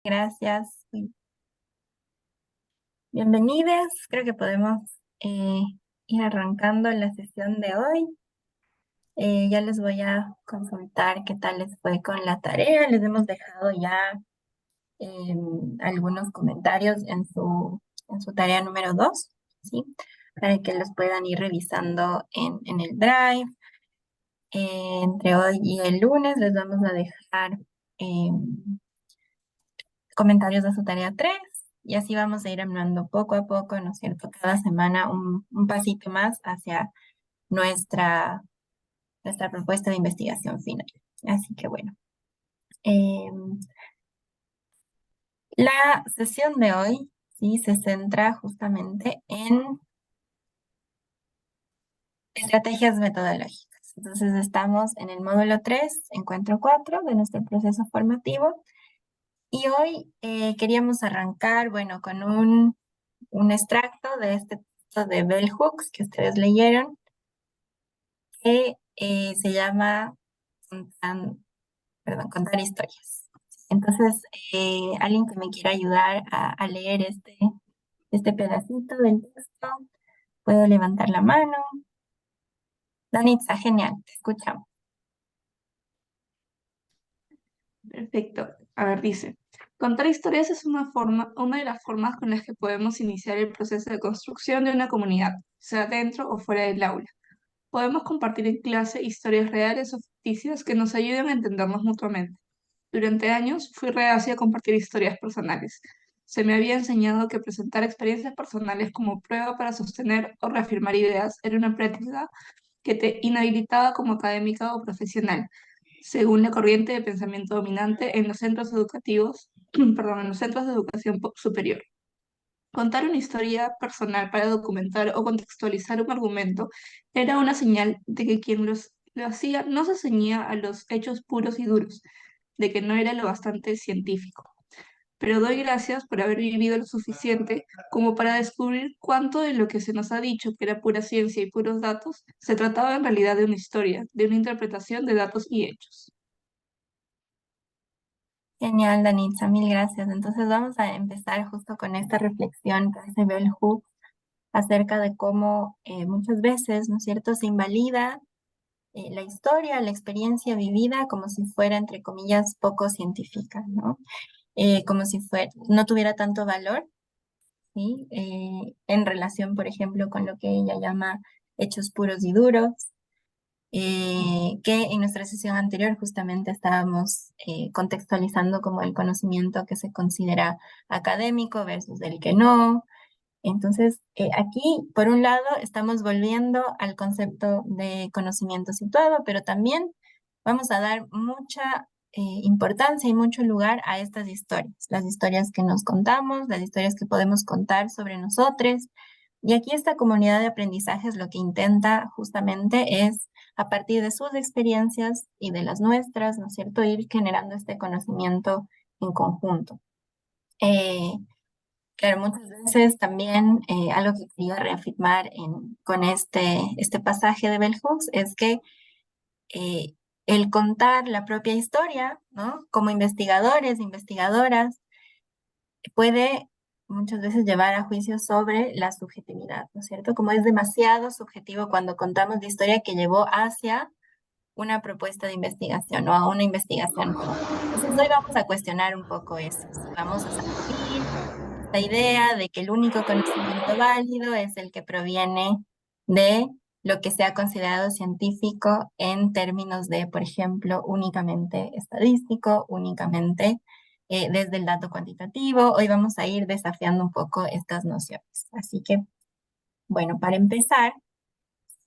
Gracias. Bienvenidos. Creo que podemos ir arrancando la sesión de hoy. Ya les voy a consultar qué tal les fue con la tarea. Les hemos dejado ya algunos comentarios en su tarea número 2, ¿sí? Para que los puedan ir revisando en el Drive. Entre hoy y el lunes les vamos a dejar comentarios de su tarea 3 y así vamos a ir hablando poco a poco, ¿no es cierto? Cada semana un pasito más hacia nuestra, nuestra propuesta de investigación final. Así que bueno, eh, la sesión de hoy sí se centra justamente en estrategias metodológicas. Entonces estamos en el módulo 3, encuentro 4 de nuestro proceso formativo. Y hoy queríamos arrancar, bueno, con un extracto de este texto de Bell Hooks que ustedes leyeron, que se llama Contar historias. Entonces, alguien que me quiera ayudar a leer este pedacito del texto, puedo levantar la mano. Danitza, genial, te escuchamos. Perfecto. A ver, dice, contar historias es una de las formas con las que podemos iniciar el proceso de construcción de una comunidad, sea dentro o fuera del aula. Podemos compartir en clase historias reales o ficticias que nos ayuden a entendernos mutuamente. Durante años fui reacia a compartir historias personales. Se me había enseñado que presentar experiencias personales como prueba para sostener o reafirmar ideas era una práctica que te inhabilitaba como académica o profesional, según la corriente de pensamiento dominante en los centros educativos, perdón, en los centros de educación superior. Contar una historia personal para documentar o contextualizar un argumento era una señal de que quien lo hacía no se ceñía a los hechos puros y duros, de que no era lo bastante científico. Pero doy gracias por haber vivido lo suficiente como para descubrir cuánto de lo que se nos ha dicho que era pura ciencia y puros datos, se trataba en realidad de una historia, de una interpretación de datos y hechos. Genial, Danitza, mil gracias. Entonces vamos a empezar justo con esta reflexión que hace Bell Hooks acerca de cómo muchas veces, ¿no es cierto?, se invalida la historia, la experiencia vivida como si fuera, entre comillas, poco científica, ¿no? Como si no tuviera tanto valor, ¿sí? En relación, por ejemplo, con lo que ella llama hechos puros y duros, que en nuestra sesión anterior justamente estábamos contextualizando como el conocimiento que se considera académico versus el que no. Entonces, aquí, por un lado, estamos volviendo al concepto de conocimiento situado, pero también vamos a dar mucha importancia y mucho lugar a estas historias, las historias que nos contamos, las historias que podemos contar sobre nosotros. Y aquí esta comunidad de aprendizajes lo que intenta justamente es, a partir de sus experiencias y de las nuestras, ¿no es cierto?, ir generando este conocimiento en conjunto. Eh, Claro, muchas veces también algo que quería reafirmar con este pasaje de Bell Hooks es que eh, el contar la propia historia, ¿no? Como investigadores, investigadoras, puede muchas veces llevar a juicios sobre la subjetividad, ¿no es cierto? Como es demasiado subjetivo cuando contamos la historia que llevó hacia una propuesta de investigación o a una investigación concreta. Entonces hoy vamos a cuestionar un poco eso, ¿sí? Vamos a sacudir esta idea de que el único conocimiento válido es el que proviene de lo que se ha considerado científico en términos de, por ejemplo, únicamente estadístico, únicamente desde el dato cuantitativo. Hoy vamos a ir desafiando un poco estas nociones. Así que, bueno, para empezar,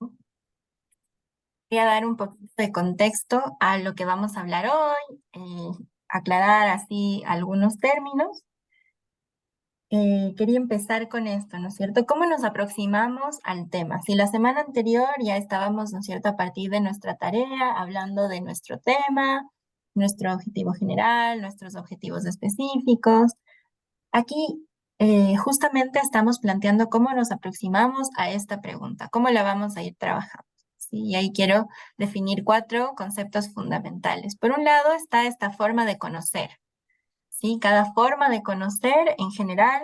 voy a dar un poquito de contexto a lo que vamos a hablar hoy, aclarar así algunos términos. Quería empezar con esto, ¿no es cierto? ¿Cómo nos aproximamos al tema? Si la semana anterior ya estábamos, ¿no es cierto?, a partir de nuestra tarea, hablando de nuestro tema, nuestro objetivo general, nuestros objetivos específicos. Aquí justamente estamos planteando cómo nos aproximamos a esta pregunta, cómo la vamos a ir trabajando. ¿Sí? Y ahí quiero definir 4 conceptos fundamentales. Por un lado está esta forma de conocer. ¿sí? Cada forma de conocer en general,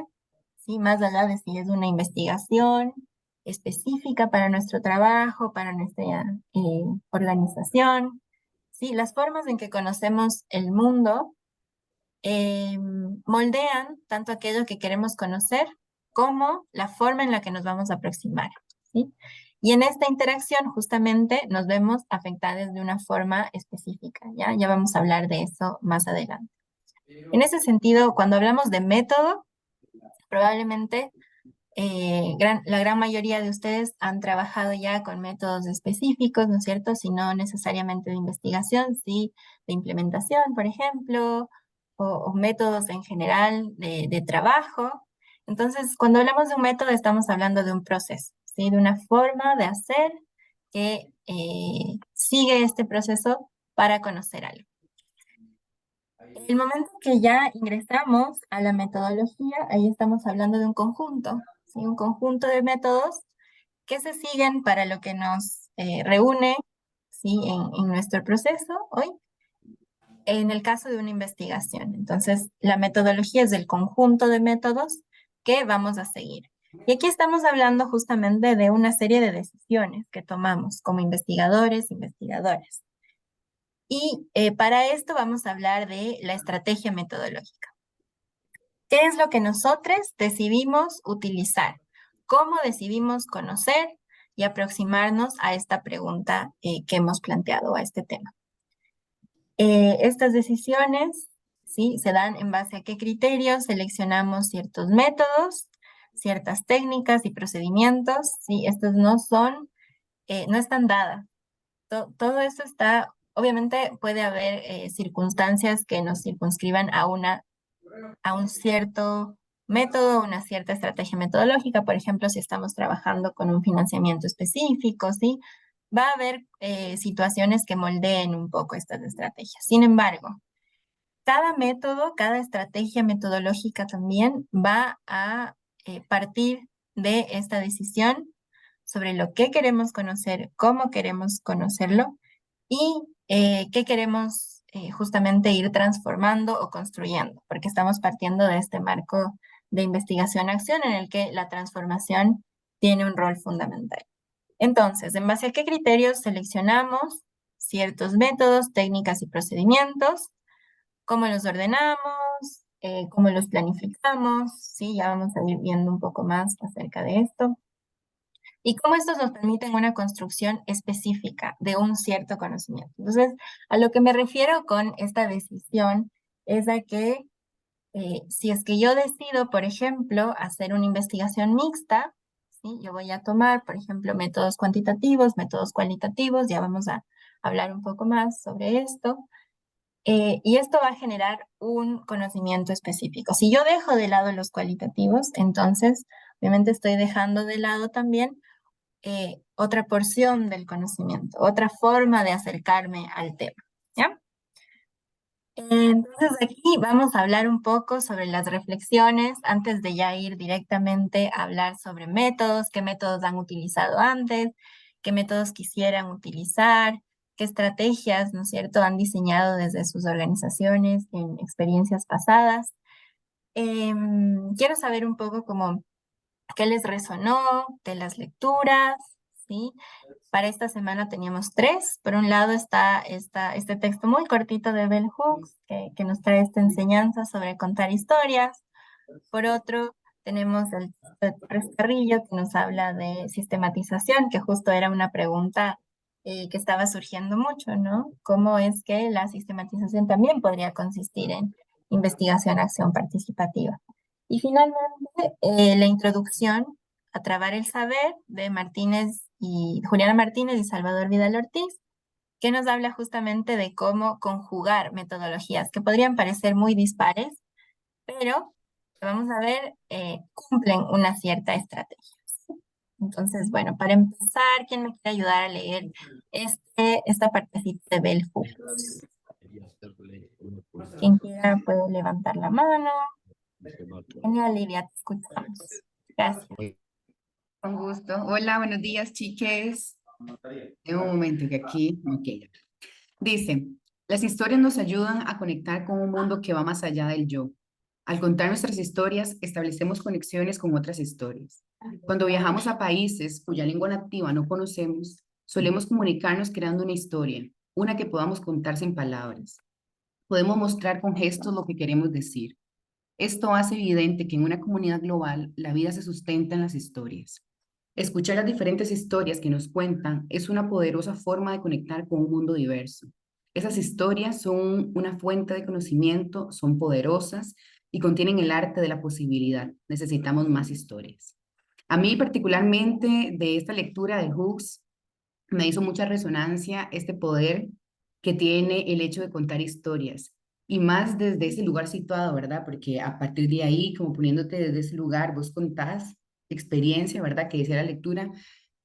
¿sí? Más allá de si es una investigación específica para nuestro trabajo, para nuestra organización, ¿sí? Las formas en que conocemos el mundo moldean tanto aquello que queremos conocer como la forma en la que nos vamos a aproximar, ¿sí? Y en esta interacción justamente nos vemos afectadas de una forma específica, ¿ya? Ya vamos a hablar de eso más adelante. En ese sentido, cuando hablamos de método, probablemente la gran mayoría de ustedes han trabajado ya con métodos específicos, ¿no es cierto? Si no necesariamente de investigación, sí de implementación, por ejemplo, o métodos en general de trabajo. Entonces, cuando hablamos de un método, estamos hablando de un proceso, ¿sí? De una forma de hacer que sigue este proceso para conocer algo. El momento que ya ingresamos a la metodología, ahí estamos hablando de un conjunto, ¿sí? Un conjunto de métodos que se siguen para lo que nos reúne, ¿sí? En nuestro proceso hoy, en el caso de una investigación. Entonces, la metodología es el conjunto de métodos que vamos a seguir. Y aquí estamos hablando justamente de una serie de decisiones que tomamos como investigadores, investigadoras. Y para esto vamos a hablar de la estrategia metodológica. ¿Qué es lo que nosotros decidimos utilizar? ¿Cómo decidimos conocer y aproximarnos a esta pregunta que hemos planteado, a este tema? Estas decisiones, ¿sí? Se dan en base a qué criterios seleccionamos ciertos métodos, ciertas técnicas y procedimientos, ¿sí? Estos no están dadas. Todo eso está, obviamente puede haber circunstancias que nos circunscriban a un cierto método, una cierta estrategia metodológica. Por ejemplo, si estamos trabajando con un financiamiento específico, ¿sí? Va a haber situaciones que moldeen un poco estas estrategias. Sin embargo, cada método, cada estrategia metodológica también va a partir de esta decisión sobre lo que queremos conocer, cómo queremos conocerlo y qué queremos justamente ir transformando o construyendo, porque estamos partiendo de este marco de investigación-acción en el que la transformación tiene un rol fundamental. Entonces, ¿en base a qué criterios seleccionamos ciertos métodos, técnicas y procedimientos? ¿Cómo los ordenamos? ¿Cómo los planificamos? Sí, ya vamos a ir viendo un poco más acerca de esto y cómo estos nos permiten una construcción específica de un cierto conocimiento. Entonces, a lo que me refiero con esta decisión es a que si es que yo decido, por ejemplo, hacer una investigación mixta, ¿sí? Yo voy a tomar, por ejemplo, métodos cuantitativos, métodos cualitativos, ya vamos a hablar un poco más sobre esto. Y esto va a generar un conocimiento específico. Si yo dejo de lado los cualitativos, entonces obviamente estoy dejando de lado también otra porción del conocimiento, otra forma de acercarme al tema, ¿ya? Entonces aquí vamos a hablar un poco sobre las reflexiones antes de ya ir directamente a hablar sobre métodos, qué métodos han utilizado antes, qué métodos quisieran utilizar, qué estrategias, ¿no es cierto?, han diseñado desde sus organizaciones en experiencias pasadas. Quiero saber un poco como qué les resonó de las lecturas, ¿sí? Para esta semana teníamos tres. Por un lado está este texto muy cortito de Bell Hooks, que nos trae esta enseñanza sobre contar historias. Por otro, tenemos el texto de Torres Carrillo, que nos habla de sistematización, que justo era una pregunta que estaba surgiendo mucho, ¿no? ¿Cómo es que la sistematización también podría consistir en investigación, acción participativa? Y finalmente, la introducción a Trabar el Saber de Juliana Martínez y Salvador Vidal Ortiz, que nos habla justamente de cómo conjugar metodologías que podrían parecer muy dispares, pero vamos a ver, cumplen una cierta estrategia. Entonces, bueno, para empezar, ¿quién me quiere ayudar a leer esta partecita de Bell Hooks? Quien quiera puede levantar la mano. Genial, Lidia, te escuchamos. Gracias. Con gusto. Hola, buenos días, chiques. En un momento que aquí, ok. Dice, las historias nos ayudan a conectar con un mundo que va más allá del yo. Al contar nuestras historias, establecemos conexiones con otras historias. Cuando viajamos a países cuya lengua nativa no conocemos, solemos comunicarnos creando una historia, una que podamos contar sin palabras. Podemos mostrar con gestos lo que queremos decir. Esto hace evidente que en una comunidad global la vida se sustenta en las historias. Escuchar las diferentes historias que nos cuentan es una poderosa forma de conectar con un mundo diverso. Esas historias son una fuente de conocimiento, son poderosas y contienen el arte de la posibilidad. Necesitamos más historias. A mí particularmente de esta lectura de Hooks me hizo mucha resonancia este poder que tiene el hecho de contar historias. Y más desde ese lugar situado, ¿verdad? Porque a partir de ahí, como poniéndote desde ese lugar, vos contás experiencia, ¿verdad? Que decía la lectura,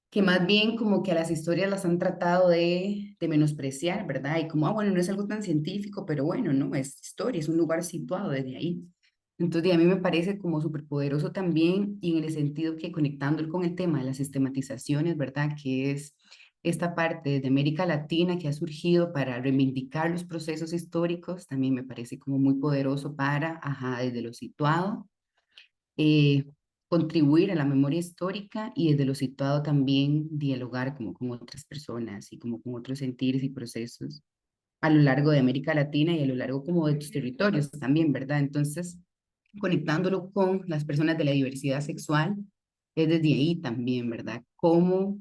que más bien como que a las historias las han tratado de menospreciar, ¿verdad? Y como, bueno, no es algo tan científico, pero bueno, no, es historia, es un lugar situado desde ahí. Entonces, a mí me parece como súper poderoso también y en el sentido que conectándolo con el tema de las sistematizaciones, ¿verdad? Que es esta parte de América Latina que ha surgido para reivindicar los procesos históricos, también me parece como muy poderoso para, ajá, desde lo situado, eh, contribuir a la memoria histórica y desde lo situado también dialogar como con otras personas y como con otros sentires y procesos a lo largo de América Latina y a lo largo como de tus territorios también, ¿verdad? Entonces, conectándolo con las personas de la diversidad sexual, es desde ahí también, ¿verdad? Cómo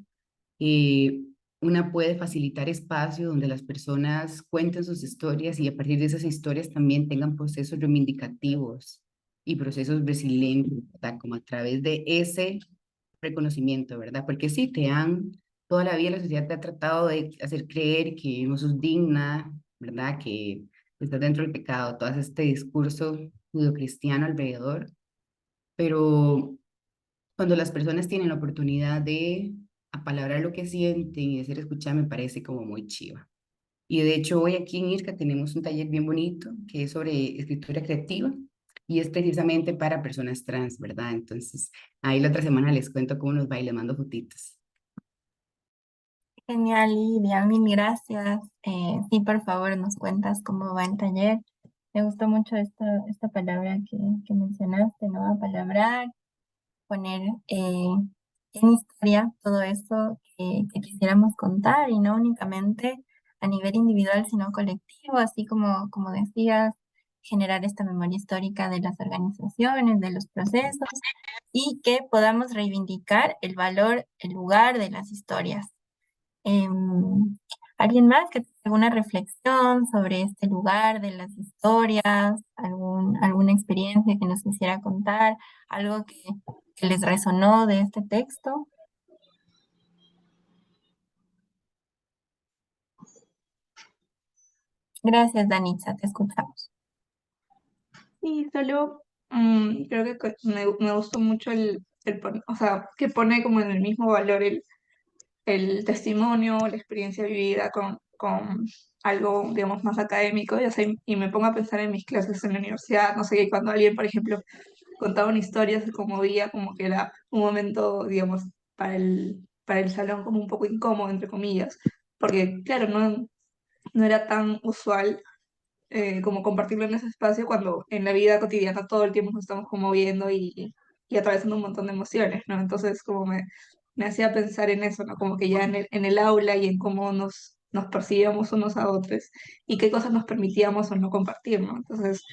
eh, una puede facilitar espacio donde las personas cuenten sus historias y a partir de esas historias también tengan procesos reivindicativos y procesos resilientes, ¿verdad? Como a través de ese reconocimiento, ¿verdad? Porque sí, toda la vida la sociedad te ha tratado de hacer creer que no sos digna, ¿verdad? Que estás dentro del pecado, todo este discurso judio-cristiano alrededor, pero cuando las personas tienen la oportunidad de apalabrar lo que sienten y de ser escuchadas, me parece como muy chiva. Y de hecho, hoy aquí en IRCA tenemos un taller bien bonito que es sobre escritura creativa y es precisamente para personas trans, ¿verdad? Entonces, ahí la otra semana les cuento cómo nos va y les mando fotitos. Genial, Lidia, mil gracias. Sí, por favor, nos cuentas cómo va el taller. Me gustó mucho esta palabra que mencionaste, ¿no? Apalabrar, poner en historia todo eso que quisiéramos contar y no únicamente a nivel individual, sino colectivo, así como decías, generar esta memoria histórica de las organizaciones, de los procesos y que podamos reivindicar el valor, el lugar de las historias. Em, ¿Alguien más que tenga alguna reflexión sobre este lugar de las historias, alguna experiencia que nos quisiera contar, algo que les resonó de este texto? Gracias, Danitza, te escuchamos. Sí, solo creo que me gustó mucho o sea, que pone como en el mismo valor el testimonio, la experiencia vivida con algo, digamos, más académico, y, o sea, y me pongo a pensar en mis clases en la universidad, no sé, que cuando alguien, por ejemplo, contaba una historia, se conmovía, como que era un momento, digamos, para el salón como un poco incómodo, entre comillas, porque, claro, no era tan usual como compartirlo en ese espacio cuando en la vida cotidiana todo el tiempo nos estamos conmoviendo y atravesando un montón de emociones, ¿no? Entonces como me hacía pensar en eso, ¿no? Como que ya en el aula y en cómo nos percibíamos unos a otros y qué cosas nos permitíamos o no compartir, ¿no? Entonces,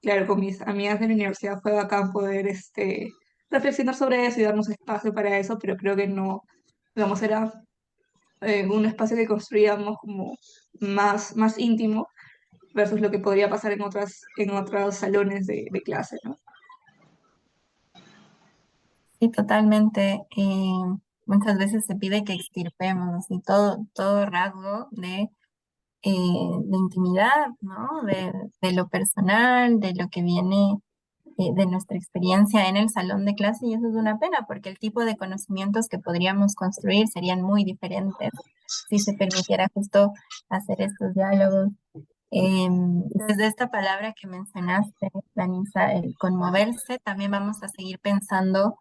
claro, con mis amigas de la universidad fue bacán poder reflexionar sobre eso y darnos espacio para eso, pero creo que no, digamos, era un espacio que construíamos como más íntimo versus lo que podría pasar en otros salones de clase, ¿no? Sí, totalmente. Muchas veces se pide que extirpemos así todo rasgo de intimidad, ¿no? De lo personal, de lo que viene de nuestra experiencia en el salón de clase y eso es una pena porque el tipo de conocimientos que podríamos construir serían muy diferentes si se permitiera justo hacer estos diálogos. Desde esta palabra que mencionaste, Danisa, el conmoverse, también vamos a seguir pensando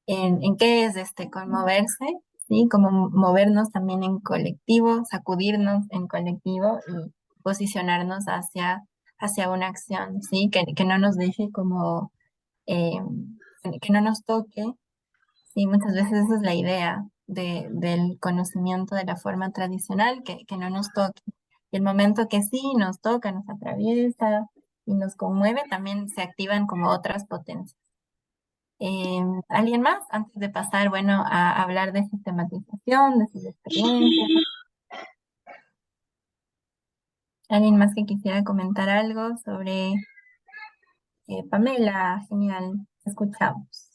en qué es este conmoverse, ¿sí? Como movernos también en colectivo, sacudirnos en colectivo y posicionarnos hacia una acción, ¿sí? Que no nos deje como, eh, que no nos toque, ¿sí? Muchas veces esa es la idea del conocimiento de la forma tradicional, que no nos toque. Y el momento que sí nos toca, nos atraviesa y nos conmueve, también se activan como otras potencias. ¿Alguien más? Antes de pasar, bueno, a hablar de sistematización, de sus experiencias. ¿Alguien más que quisiera comentar algo sobre Pamela? Genial, te escuchamos.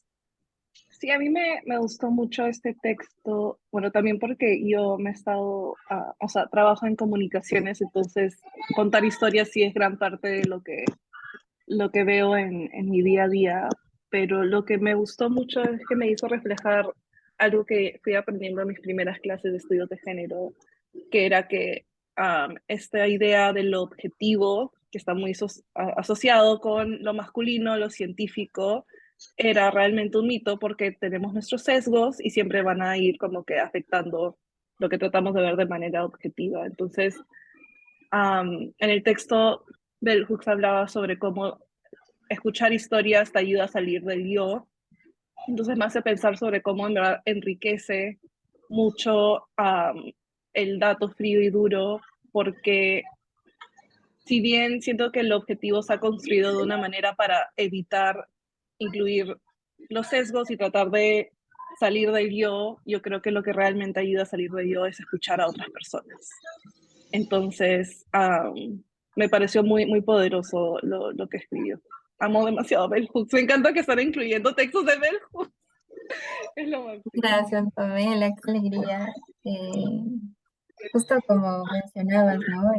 Sí, a mí me gustó mucho este texto, bueno, también porque yo me he estado, o sea, trabajo en comunicaciones, entonces contar historias sí es gran parte de lo que veo en mi día a día, pero lo que me gustó mucho es que me hizo reflejar algo que fui aprendiendo en mis primeras clases de estudios de género, que era que esta idea de lo objetivo, que está muy asociado con lo masculino, lo científico, era realmente un mito porque tenemos nuestros sesgos y siempre van a ir como que afectando lo que tratamos de ver de manera objetiva. Entonces, en el texto Bell Hooks hablaba sobre cómo escuchar historias te ayuda a salir del yo. Entonces me hace pensar sobre cómo en verdad enriquece mucho el dato frío y duro, porque si bien siento que el objetivo se ha construido de una manera para evitar incluir los sesgos y tratar de salir del yo creo que lo que realmente ayuda a salir del yo es escuchar a otras personas. Entonces, me pareció muy poderoso lo que escribió. Amo demasiado a Bell Hooks. Me encanta que están incluyendo textos de Bell Hooks. Es lo máximo. Gracias, Pamela, qué alegría. Justo como mencionabas, ¿no?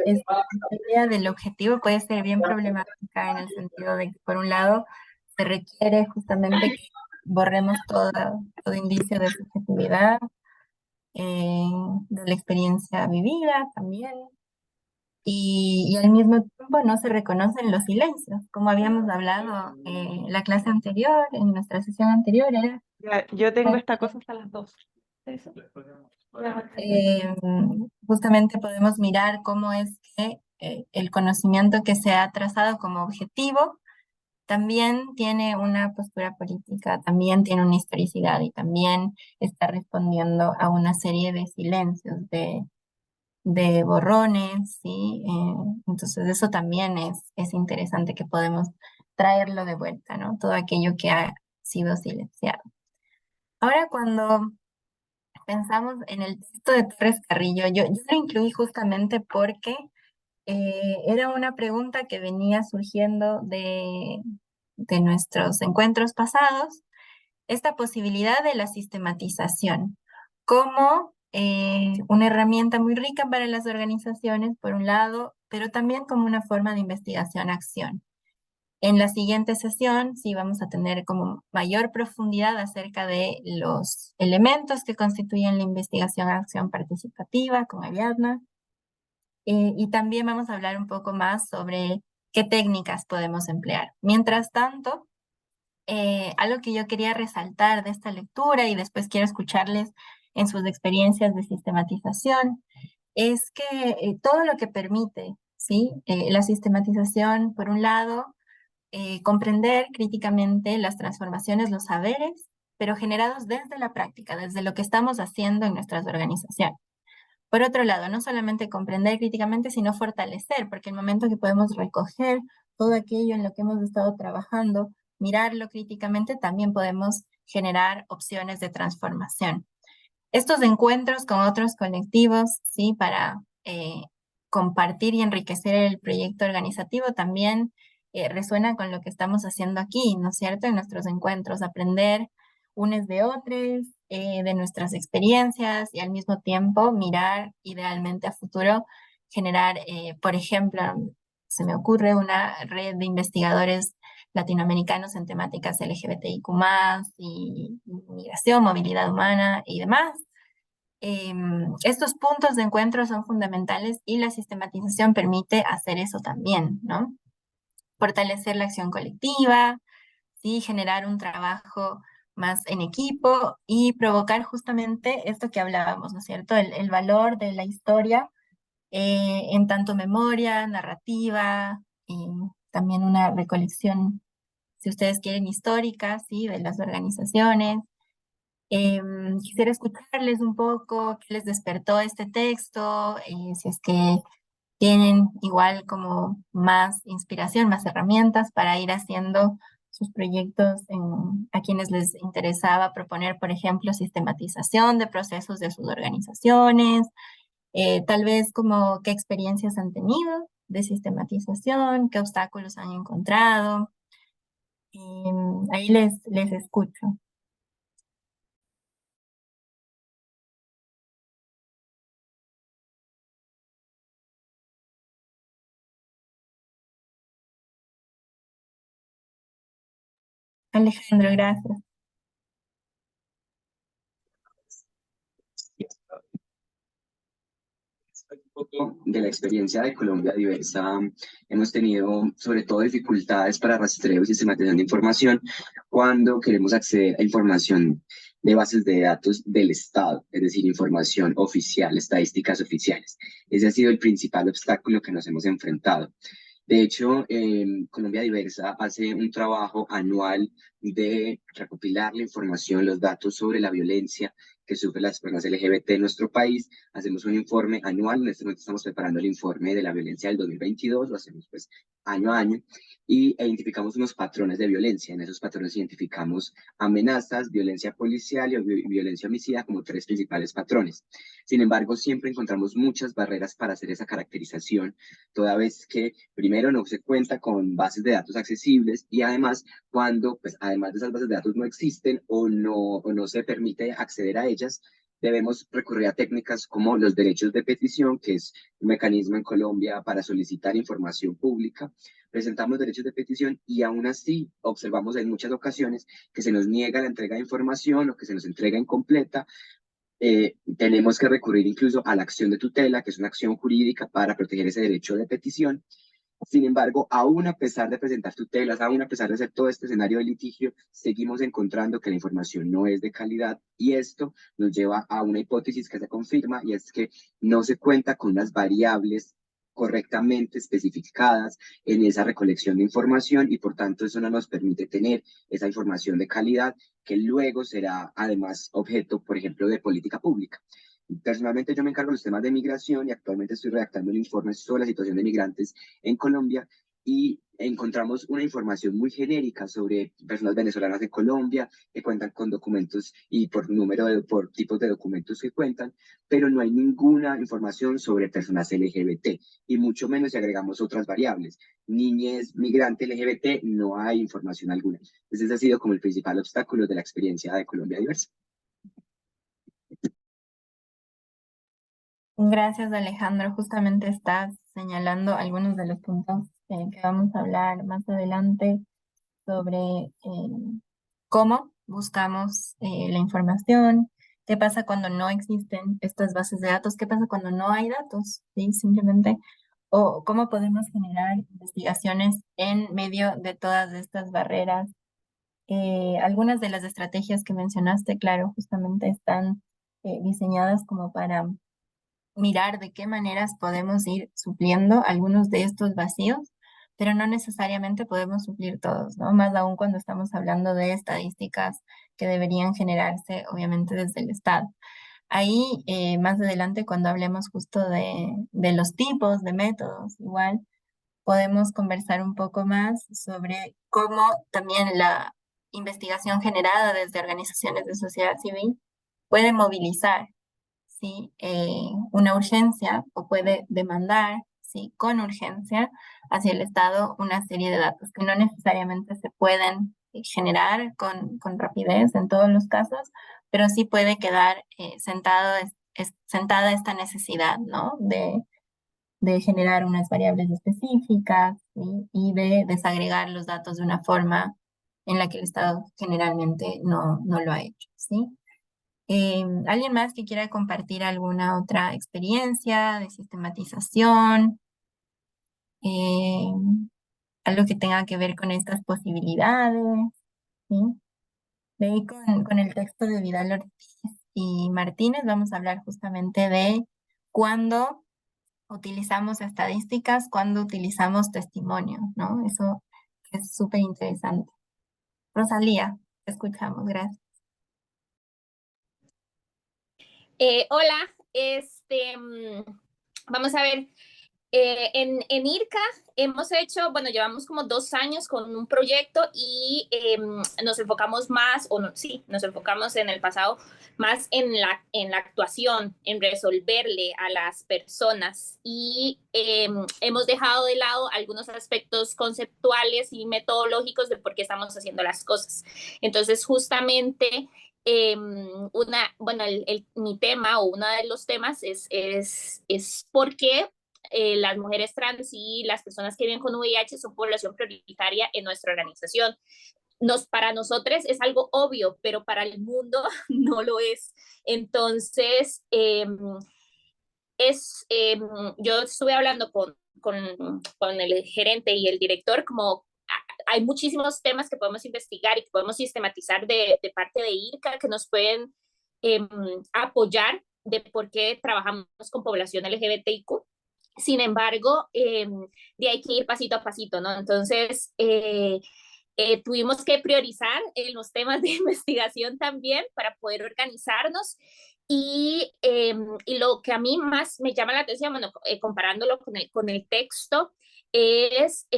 Esta idea del objetivo puede ser bien problemática en el sentido de que, por un lado, se requiere justamente que borremos todo indicio de subjetividad, eh, de la experiencia vivida también, y al mismo tiempo no se reconocen los silencios, como habíamos hablado en la clase anterior, en nuestra sesión anterior, era Ya, yo tengo esta cosa hasta las 2. Eso. eh, justamente podemos mirar cómo es que el conocimiento que se ha trazado como objetivo también tiene una postura política, también tiene una historicidad y también está respondiendo a una serie de silencios, de borrones, ¿sí? Entonces eso también es interesante que podemos traerlo de vuelta, ¿no? Todo aquello que ha sido silenciado. Ahora cuando pensamos en el texto de Torres Carrillo, yo lo incluí justamente porque era una pregunta que venía surgiendo de nuestros encuentros pasados, esta posibilidad de la sistematización como una herramienta muy rica para las organizaciones, por un lado, pero también como una forma de investigación-acción. En la siguiente sesión sí vamos a tener como mayor profundidad acerca de los elementos que constituyen la investigación-acción participativa con Ariadna. Y también vamos a hablar un poco más sobre qué técnicas podemos emplear. Mientras tanto, algo que yo quería resaltar de esta lectura y después quiero escucharles en sus experiencias de sistematización, es que todo lo que permite, ¿sí? La sistematización, por un lado, comprender críticamente las transformaciones, los saberes, pero generados desde la práctica, desde lo que estamos haciendo en nuestras organizaciones. Por otro lado, no solamente comprender críticamente, sino fortalecer, porque el momento que podemos recoger todo aquello en lo que hemos estado trabajando, mirarlo críticamente, también podemos generar opciones de transformación. Estos encuentros con otros colectivos, ¿sí? Para compartir y enriquecer el proyecto organizativo también resuena con lo que estamos haciendo aquí, ¿no es cierto? En nuestros encuentros, aprender unos de otros, de nuestras experiencias y al mismo tiempo mirar idealmente a futuro, generar, por ejemplo, se me ocurre una red de investigadores latinoamericanos en temáticas LGBTIQ+, y migración, movilidad humana y demás. Estos puntos de encuentro son fundamentales y la sistematización permite hacer eso también, ¿no? Fortalecer la acción colectiva, ¿sí? Generar un trabajo más en equipo y provocar justamente esto que hablábamos, ¿no es cierto? El valor de la historia en tanto memoria, narrativa, y también una recolección, si ustedes quieren, histórica, ¿sí? De las organizaciones. Quisiera escucharles un poco qué les despertó este texto, si es que tienen igual como más inspiración, más herramientas para ir haciendo sus proyectos a quienes les interesaba proponer, por ejemplo, sistematización de procesos de sus organizaciones, tal vez como qué experiencias han tenido de sistematización, qué obstáculos han encontrado. Ahí les escucho. Alejandro, gracias. Un poco de la experiencia de Colombia Diversa, hemos tenido sobre todo dificultades para rastreo y sistematización de información cuando queremos acceder a información de bases de datos del Estado, es decir, información oficial, estadísticas oficiales. Ese ha sido el principal obstáculo que nos hemos enfrentado. De hecho, Colombia Diversa hace un trabajo anual de recopilar la información, los datos sobre la violencia que sufren las personas LGBT en nuestro país. Hacemos un informe anual, en este momento estamos preparando el informe de la violencia del 2022, lo hacemos pues año a año, y identificamos unos patrones de violencia. En esos patrones identificamos amenazas, violencia policial y violencia homicida como tres principales patrones. Sin embargo, siempre encontramos muchas barreras para hacer esa caracterización, toda vez que primero no se cuenta con bases de datos accesibles y además cuando, pues además de esas bases de datos no existen o no se permite acceder a ellas, debemos recurrir a técnicas como los derechos de petición, que es un mecanismo en Colombia para solicitar información pública. Presentamos derechos de petición y aún así observamos en muchas ocasiones que se nos niega la entrega de información o que se nos entrega incompleta. Tenemos que recurrir incluso a la acción de tutela, que es una acción jurídica para proteger ese derecho de petición. Sin embargo, aún a pesar de presentar tutelas, aún a pesar de hacer todo este escenario de litigio, seguimos encontrando que la información no es de calidad y esto nos lleva a una hipótesis que se confirma y es que no se cuenta con las variables correctamente especificadas en esa recolección de información y por tanto eso no nos permite tener esa información de calidad que luego será además objeto, por ejemplo, de política pública. Personalmente yo me encargo de los temas de migración y actualmente estoy redactando un informe sobre la situación de migrantes en Colombia y encontramos una información muy genérica sobre personas venezolanas en Colombia que cuentan con documentos y por tipos de documentos que cuentan, pero no hay ninguna información sobre personas LGBT y mucho menos si agregamos otras variables. Niñez, migrante LGBT, no hay información alguna. Entonces ese ha sido como el principal obstáculo de la experiencia de Colombia Diversa. Gracias, Alejandro. Justamente estás señalando algunos de los puntos que vamos a hablar más adelante sobre cómo buscamos la información, qué pasa cuando no existen estas bases de datos, qué pasa cuando no hay datos, ¿sí? Simplemente, o cómo podemos generar investigaciones en medio de todas estas barreras. Algunas de las estrategias que mencionaste, claro, justamente están diseñadas como para mirar de qué maneras podemos ir supliendo algunos de estos vacíos, pero no necesariamente podemos suplir todos, ¿no? Más aún cuando estamos hablando de estadísticas que deberían generarse, obviamente, desde el Estado. Ahí, más adelante, cuando hablemos justo de los tipos de métodos, igual podemos conversar un poco más sobre cómo también la investigación generada desde organizaciones de sociedad civil puede movilizar, ¿sí? Una urgencia o puede demandar, ¿sí? Con urgencia hacia el Estado una serie de datos que no necesariamente se pueden generar con rapidez en todos los casos, pero sí puede quedar sentada esta necesidad, ¿no? De generar unas variables específicas, ¿sí? Y de desagregar los datos de una forma en la que el Estado generalmente no lo ha hecho, ¿sí? ¿Alguien más que quiera compartir alguna otra experiencia de sistematización? Eh, Algo que tenga que ver con estas posibilidades, ¿sí? De ahí con el texto de Vidal Ortiz y Martínez vamos a hablar justamente de cuándo utilizamos estadísticas, cuándo utilizamos testimonio, ¿no? Eso es súper interesante. Rosalía, te escuchamos, gracias. Hola, vamos a ver, en IRCA hemos hecho, bueno, llevamos como 2 años con un proyecto y nos enfocamos más, o no, sí, nos enfocamos en el pasado más en la actuación, en resolverle a las personas y hemos dejado de lado algunos aspectos conceptuales y metodológicos de por qué estamos haciendo las cosas. Entonces, justamente bueno, mi tema o uno de los temas es por qué las mujeres trans y las personas que viven con VIH son población prioritaria en nuestra organización. Para nosotros es algo obvio, pero para el mundo no lo es. Entonces, yo estuve hablando con el gerente y el director como hay muchísimos temas que podemos investigar y que podemos sistematizar de parte de IRCA que nos pueden apoyar de por qué trabajamos con población LGBTIQ. Sin embargo, hay que ir pasito a pasito, ¿no? Entonces, tuvimos que priorizar en los temas de investigación también para poder organizarnos y lo que a mí más me llama la atención, bueno, comparándolo con el texto, es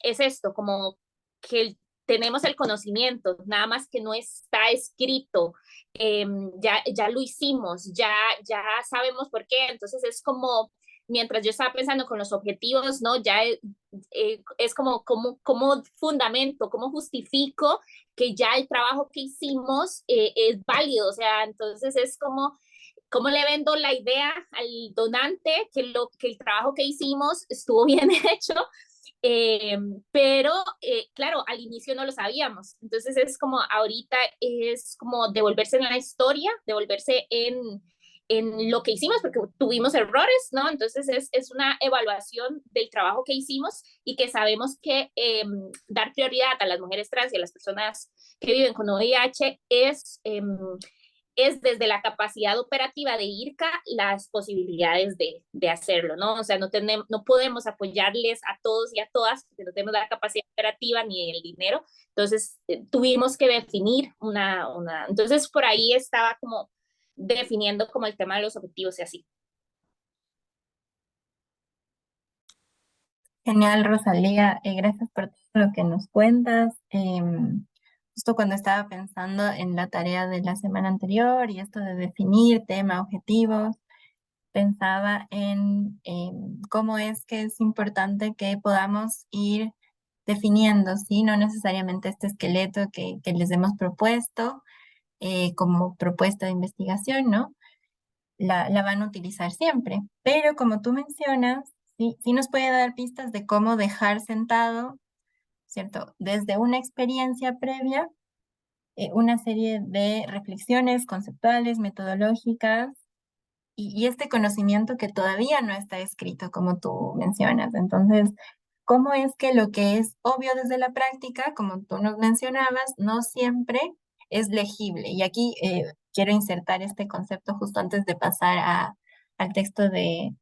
esto, como que tenemos el conocimiento, nada más que no está escrito, ya lo hicimos, ya sabemos por qué, entonces es como, mientras yo estaba pensando con los objetivos, ¿no? Ya es como fundamento, como justifico que ya el trabajo que hicimos es válido, o sea, entonces es como cómo le vendo la idea al donante que el trabajo que hicimos estuvo bien hecho, pero claro, al inicio no lo sabíamos. Entonces es como ahorita es como devolverse en la historia, devolverse en lo que hicimos, porque tuvimos errores, ¿no? Entonces es una evaluación del trabajo que hicimos y que sabemos que dar prioridad a las mujeres trans y a las personas que viven con VIH es desde la capacidad operativa de IRCA las posibilidades de hacerlo, ¿no? O sea, no podemos apoyarles a todos y a todas porque no tenemos la capacidad operativa ni el dinero. Entonces, tuvimos que definir Entonces, por ahí estaba como definiendo como el tema de los objetivos y así. Genial, Rosalía, gracias por todo lo que nos cuentas. Justo cuando estaba pensando en la tarea de la semana anterior y esto de definir tema, objetivos, pensaba en cómo es que es importante que podamos ir definiendo, ¿sí? No necesariamente este esqueleto que les hemos propuesto como propuesta de investigación, ¿no? La van a utilizar siempre. Pero como tú mencionas, sí, sí nos puede dar pistas de cómo dejar sentado, ¿cierto? Desde una experiencia previa, una serie de reflexiones conceptuales, metodológicas y este conocimiento que todavía no está escrito, como tú mencionas. Entonces, ¿cómo es que lo que es obvio desde la práctica, como tú nos mencionabas, no siempre es legible? Y aquí quiero insertar este concepto justo antes de pasar al texto de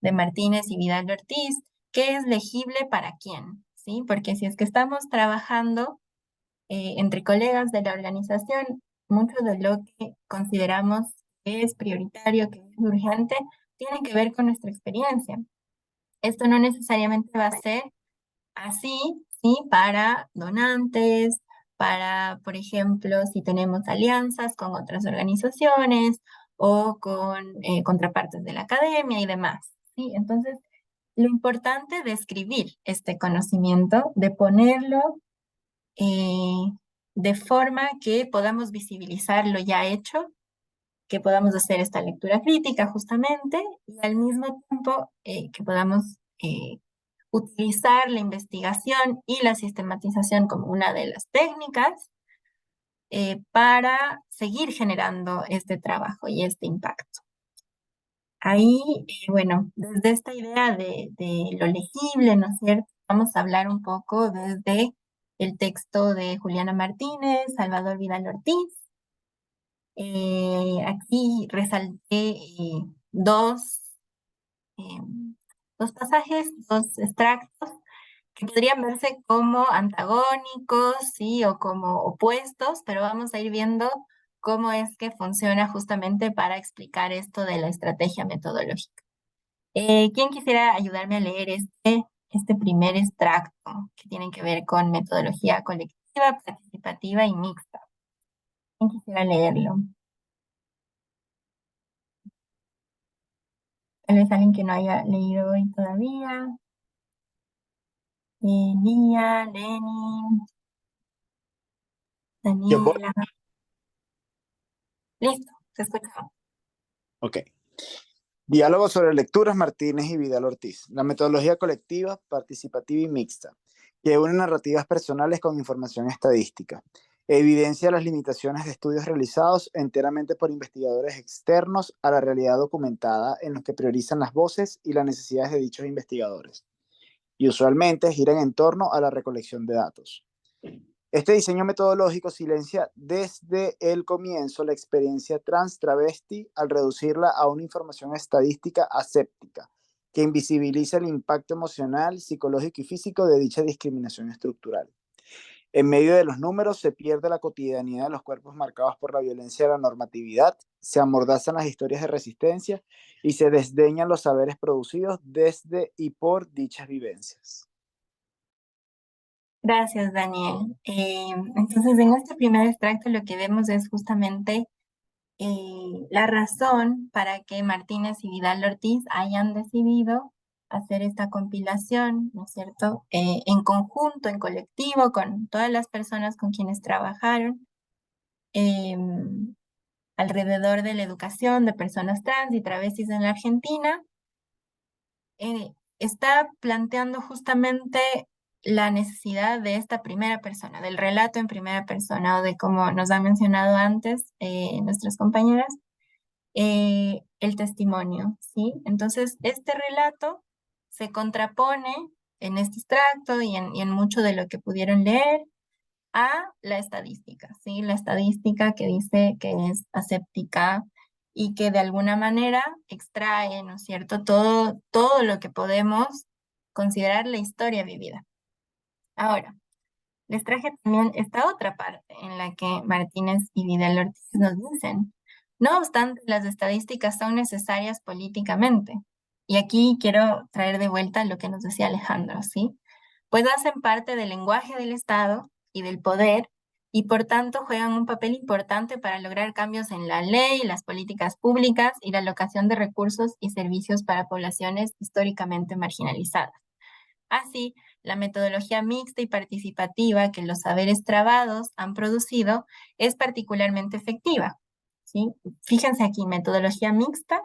Martínez y Vidal Ortiz. ¿Qué es legible para quién? ¿Sí? Porque si es que estamos trabajando entre colegas de la organización, mucho de lo que consideramos que es prioritario, que es urgente, tiene que ver con nuestra experiencia. Esto no necesariamente va a ser así, ¿sí? Para donantes, para, por ejemplo, si tenemos alianzas con otras organizaciones o con contrapartes de la academia y demás, ¿sí? Entonces, lo importante de escribir este conocimiento, de ponerlo eh, de forma que podamos visibilizar lo ya hecho, que podamos hacer esta lectura crítica justamente y al mismo tiempo que podamos utilizar la investigación y la sistematización como una de las técnicas para seguir generando este trabajo y este impacto. Ahí, bueno, desde esta idea de lo legible, ¿no es cierto? Vamos a hablar un poco desde el texto de Juliana Martínez, Salvador Vidal Ortiz. Aquí resalté dos dos pasajes, dos extractos que podrían verse como antagónicos, sí, o como opuestos, pero vamos a ir viendo cómo es que funciona justamente para explicar esto de la estrategia metodológica. ¿Quién quisiera ayudarme a leer este primer extracto que tiene que ver con metodología colectiva, participativa y mixta? ¿Quién quisiera leerlo? Tal vez alguien que no haya leído hoy todavía. Lía, Lenin, Yo puedo- Daniela. Listo, se escucha. Ok. Diálogo sobre lecturas, Martínez y Vidal Ortiz. La metodología colectiva, participativa y mixta, que une narrativas personales con información estadística. Evidencia las limitaciones de estudios realizados enteramente por investigadores externos a la realidad documentada, en los que priorizan las voces y las necesidades de dichos investigadores, y usualmente giran en torno a la recolección de datos. Este diseño metodológico silencia desde el comienzo la experiencia trans-travesti al reducirla a una información estadística aséptica, que invisibiliza el impacto emocional, psicológico y físico de dicha discriminación estructural. En medio de los números se pierde la cotidianidad de los cuerpos marcados por la violencia de la normatividad, se amordazan las historias de resistencia y se desdeñan los saberes producidos desde y por dichas vivencias. Gracias, Daniel. Entonces, en este primer extracto lo que vemos es justamente la razón para que Martínez y Vidal Ortiz hayan decidido hacer esta compilación, ¿no es cierto?, en conjunto, en colectivo, con todas las personas con quienes trabajaron alrededor de la educación de personas trans y travestis en la Argentina. Está planteando justamente la necesidad de esta primera persona, del relato en primera persona, o de, como nos han mencionado antes nuestras compañeras, el testimonio, ¿sí? Entonces, este relato se contrapone en este extracto y en mucho de lo que pudieron leer a la estadística, ¿sí? La estadística que dice que es aséptica y que de alguna manera extrae, ¿no es cierto?, todo lo que podemos considerar la historia vivida. Ahora, les traje también esta otra parte en la que Martínez y Vidal Ortiz nos dicen: no obstante, las estadísticas son necesarias políticamente. Y aquí quiero traer de vuelta lo que nos decía Alejandro, ¿sí? Pues hacen parte del lenguaje del Estado y del poder, y por tanto juegan un papel importante para lograr cambios en la ley, las políticas públicas y la alocación de recursos y servicios para poblaciones históricamente marginalizadas. Así, la metodología mixta y participativa que los saberes trabados han producido es particularmente efectiva, ¿sí? Fíjense aquí, metodología mixta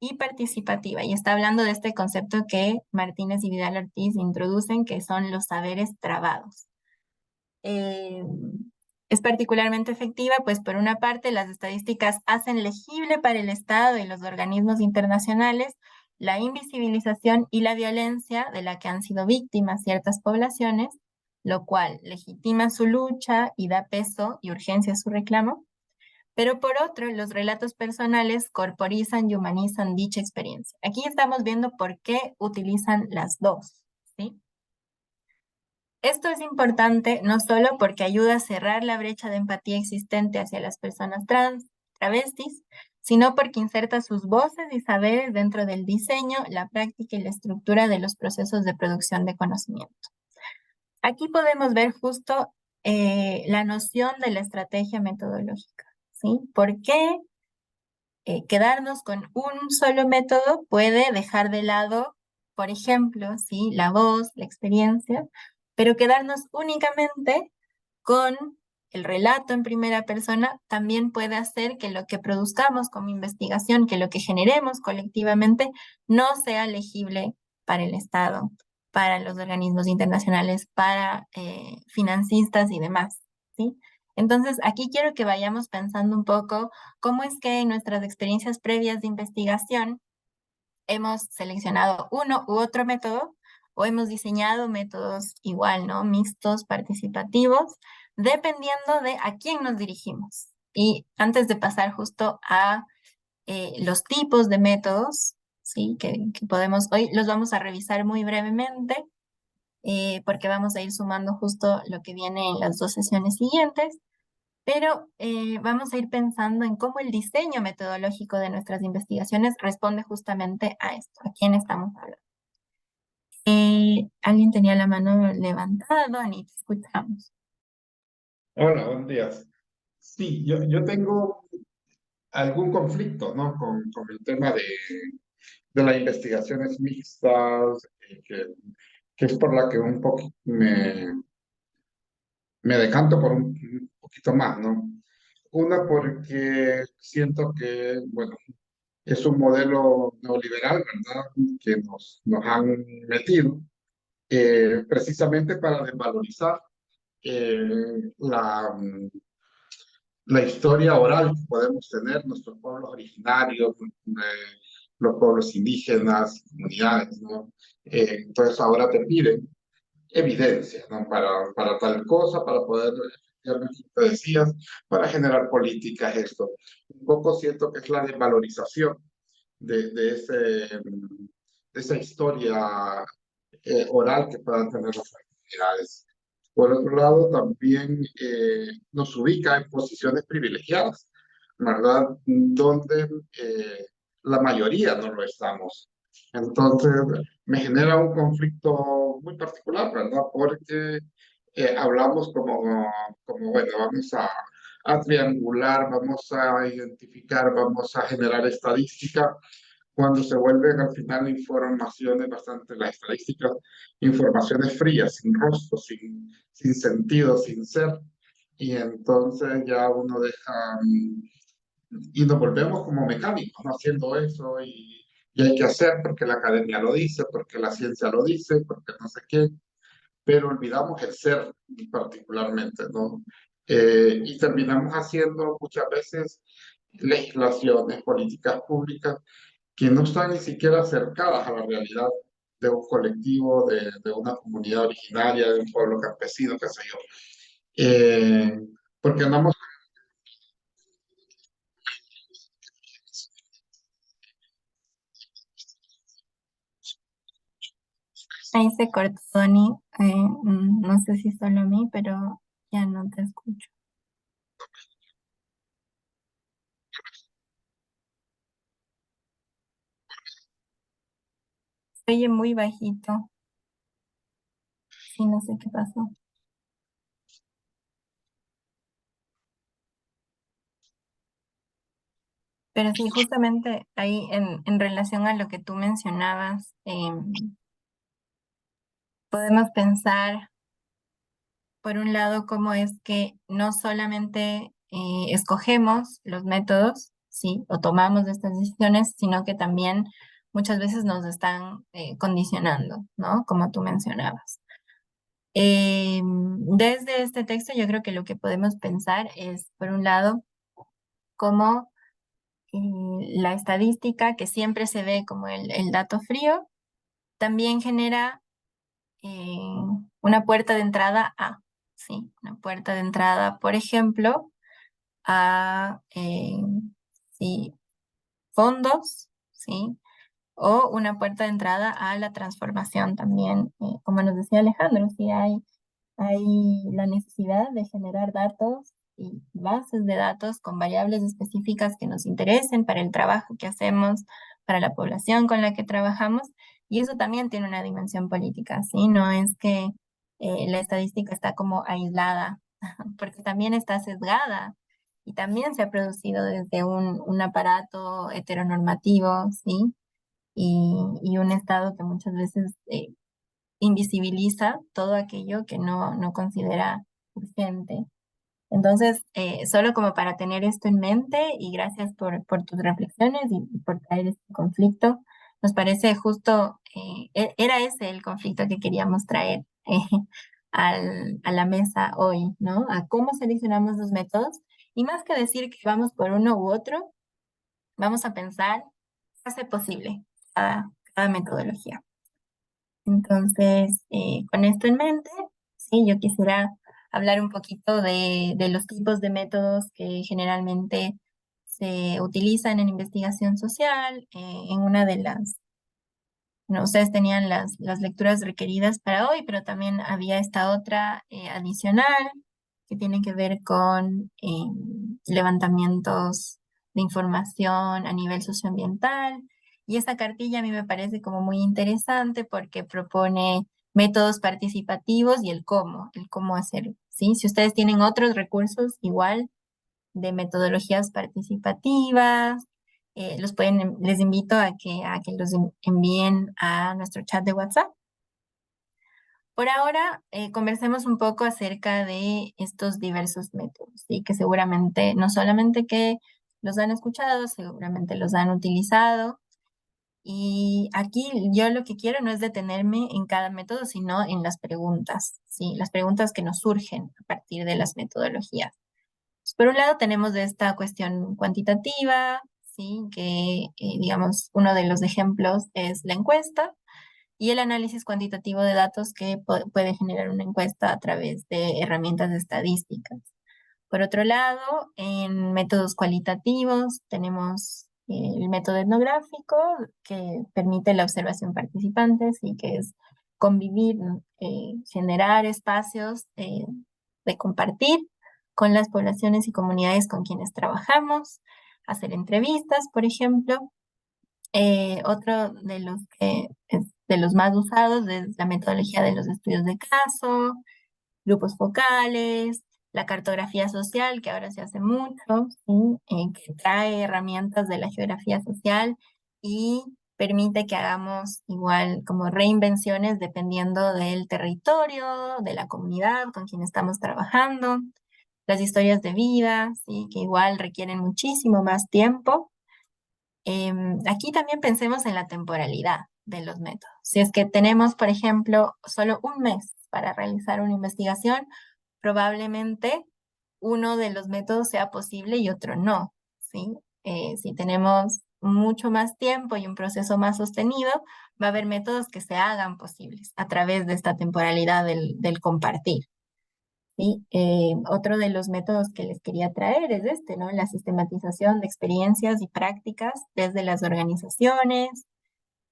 y participativa, y está hablando de este concepto que Martínez y Vidal Ortiz introducen, que son los saberes trabados. Es particularmente efectiva, pues por una parte las estadísticas hacen legible para el Estado y los organismos internacionales la invisibilización y la violencia de la que han sido víctimas ciertas poblaciones, lo cual legitima su lucha y da peso y urgencia a su reclamo. Pero por otro, los relatos personales corporizan y humanizan dicha experiencia. Aquí estamos viendo por qué utilizan las dos, ¿sí? Esto es importante no solo porque ayuda a cerrar la brecha de empatía existente hacia las personas trans, travestis, sino porque inserta sus voces y saberes dentro del diseño, la práctica y la estructura de los procesos de producción de conocimiento. Aquí podemos ver justo la noción de la estrategia metodológica, ¿sí? ¿Por qué quedarnos con un solo método puede dejar de lado, por ejemplo, ¿sí?, la voz, la experiencia, pero quedarnos únicamente con el relato en primera persona también puede hacer que lo que produzcamos como investigación, que lo que generemos colectivamente, no sea legible para el Estado, para los organismos internacionales, para financistas y demás, ¿sí? Entonces, aquí quiero que vayamos pensando un poco cómo es que en nuestras experiencias previas de investigación hemos seleccionado uno u otro método o hemos diseñado métodos igual, ¿no? Mixtos, participativos, dependiendo de a quién nos dirigimos. Y antes de pasar justo a los tipos de métodos, ¿sí? Que podemos, hoy los vamos a revisar muy brevemente, porque vamos a ir sumando justo lo que viene en las 2 sesiones siguientes, pero vamos a ir pensando en cómo el diseño metodológico de nuestras investigaciones responde justamente a esto, a quién estamos hablando. Alguien tenía la mano levantada, Donny, te escuchamos. Hola, buenos días. Sí, yo tengo algún conflicto, ¿no? Con el tema de las investigaciones mixtas, que es por la que un poco me decanto por un poquito más, ¿no? Una porque siento que, bueno, es un modelo neoliberal, ¿verdad? Que nos han metido precisamente para desvalorizar la historia oral que podemos tener, nuestros pueblos originarios, los pueblos indígenas, comunidades, ¿no? Entonces ahora te piden evidencia, ¿no? Para tal cosa, para poder, efectivamente, como te decías, para generar políticas, esto. Un poco siento que es la desvalorización de esa historia oral que puedan tener las comunidades. Por otro lado, también nos ubica en posiciones privilegiadas, ¿verdad? Donde la mayoría no lo estamos. Entonces, me genera un conflicto muy particular, ¿verdad? Porque hablamos como, bueno, vamos a triangular, vamos a identificar, vamos a generar estadística, cuando se vuelven al final informaciones bastante, las estadísticas, informaciones frías, sin rostro, sin sentido, sin ser, y entonces ya uno deja, y nos volvemos como mecánicos, ¿no? Haciendo eso, y hay que hacer porque la academia lo dice, porque la ciencia lo dice, porque no sé qué, pero olvidamos el ser particularmente, ¿no? Y terminamos haciendo muchas veces legislaciones, políticas públicas que no están ni siquiera acercadas a la realidad de un colectivo, de una comunidad originaria, de un pueblo campesino, qué sé yo. Porque andamos. Ahí se cortó, Donny. No sé si solo a mí, pero ya no te escucho. Se oye muy bajito. Sí, no sé qué pasó. Pero sí, justamente ahí en relación a lo que tú mencionabas, podemos pensar, por un lado, cómo es que no solamente escogemos los métodos, ¿sí? O tomamos estas decisiones, sino que también muchas veces nos están condicionando, ¿no? Como tú mencionabas. Desde este texto yo creo que lo que podemos pensar es, por un lado, cómo la estadística, que siempre se ve como el dato frío, también genera eh, una puerta de entrada a, ¿sí? Una puerta de entrada, por ejemplo, a sí, fondos, ¿sí? O una puerta de entrada a la transformación también, como nos decía Alejandro, sí hay la necesidad de generar datos y bases de datos con variables específicas que nos interesen para el trabajo que hacemos, para la población con la que trabajamos, y eso también tiene una dimensión política, ¿sí? No es que la estadística está como aislada, porque también está sesgada y también se ha producido desde un aparato heteronormativo, ¿sí? Y un Estado que muchas veces invisibiliza todo aquello que no considera urgente. Entonces, solo como para tener esto en mente, y gracias por tus reflexiones y por traer este conflicto, nos parece justo, era ese el conflicto que queríamos traer a la mesa hoy, ¿no? A cómo seleccionamos los métodos, y más que decir que vamos por uno u otro, vamos a pensar qué hace posible cada metodología. Entonces, con esto en mente, sí, yo quisiera hablar un poquito de los tipos de métodos que generalmente se utilizan en investigación social. En una de no, ustedes tenían las lecturas requeridas para hoy, pero también había esta otra adicional que tiene que ver con levantamientos de información a nivel socioambiental. Y esta cartilla a mí me parece como muy interesante porque propone métodos participativos y el cómo hacerlo, ¿sí? Si ustedes tienen otros recursos igual de metodologías participativas, les invito a que los envíen a nuestro chat de WhatsApp. Por ahora, conversemos un poco acerca de estos diversos métodos, ¿sí? Que seguramente, no solamente que los han escuchado, seguramente los han utilizado. Y aquí yo lo que quiero no es detenerme en cada método, sino en las preguntas, ¿sí? Las preguntas que nos surgen a partir de las metodologías. Pues, por un lado tenemos esta cuestión cuantitativa, ¿sí? Que, digamos, uno de los ejemplos es la encuesta y el análisis cuantitativo de datos que puede generar una encuesta a través de herramientas estadísticas. Por otro lado, en métodos cualitativos tenemos el método etnográfico que permite la observación participantes y que es convivir, generar espacios de compartir con las poblaciones y comunidades con quienes trabajamos, hacer entrevistas, por ejemplo. Otro de los que es de los más usados es la metodología de los estudios de caso, grupos focales, la cartografía social, que ahora se hace mucho, ¿sí? Que trae herramientas de la geografía social y permite que hagamos igual como reinvenciones dependiendo del territorio, de la comunidad con quien estamos trabajando. Las historias de vida, ¿sí? Que igual requieren muchísimo más tiempo. Aquí también pensemos en la temporalidad de los métodos. Si es que tenemos, por ejemplo, solo un mes para realizar una investigación, probablemente uno de los métodos sea posible y otro no, ¿sí? Si tenemos mucho más tiempo y un proceso más sostenido, va a haber métodos que se hagan posibles a través de esta temporalidad del compartir. ¿Sí? Otro de los métodos que les quería traer es este, ¿no? La sistematización de experiencias y prácticas desde las organizaciones.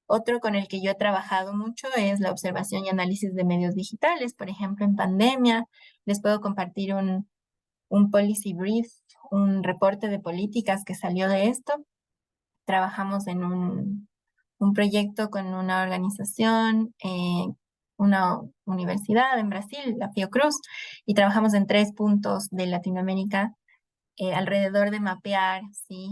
Otro con el que yo he trabajado mucho es la observación y análisis de medios digitales. Por ejemplo, en pandemia, les puedo compartir un policy brief, un reporte de políticas que salió de esto. Trabajamos en un proyecto con una organización, una universidad en Brasil, la Fiocruz, y trabajamos en 3 puntos de Latinoamérica alrededor de mapear, ¿sí?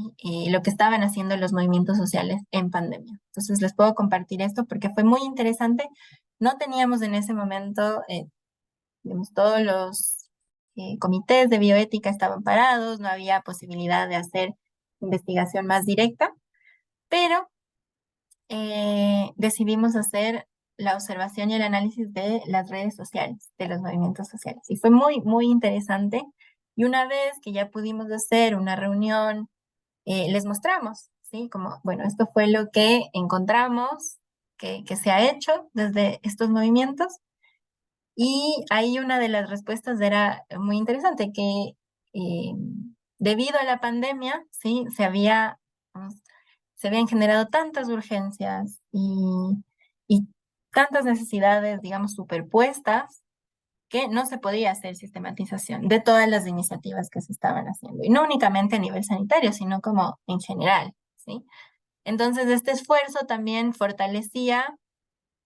Lo que estaban haciendo los movimientos sociales en pandemia. Entonces les puedo compartir esto porque fue muy interesante. No teníamos en ese momento, digamos, todos los comités de bioética estaban parados, no había posibilidad de hacer investigación más directa, pero decidimos hacer la observación y el análisis de las redes sociales, de los movimientos sociales. Y fue muy, muy interesante. Y una vez que ya pudimos hacer una reunión, les mostramos, ¿sí? Como, bueno, esto fue lo que encontramos que se ha hecho desde estos movimientos. Y ahí una de las respuestas era muy interesante, que eh, debido a la pandemia, ¿sí? Vamos, se habían generado tantas urgencias y tantas necesidades, digamos, superpuestas, que no se podía hacer sistematización de todas las iniciativas que se estaban haciendo. Y no únicamente a nivel sanitario, sino como en general, ¿sí? Entonces, este esfuerzo también fortalecía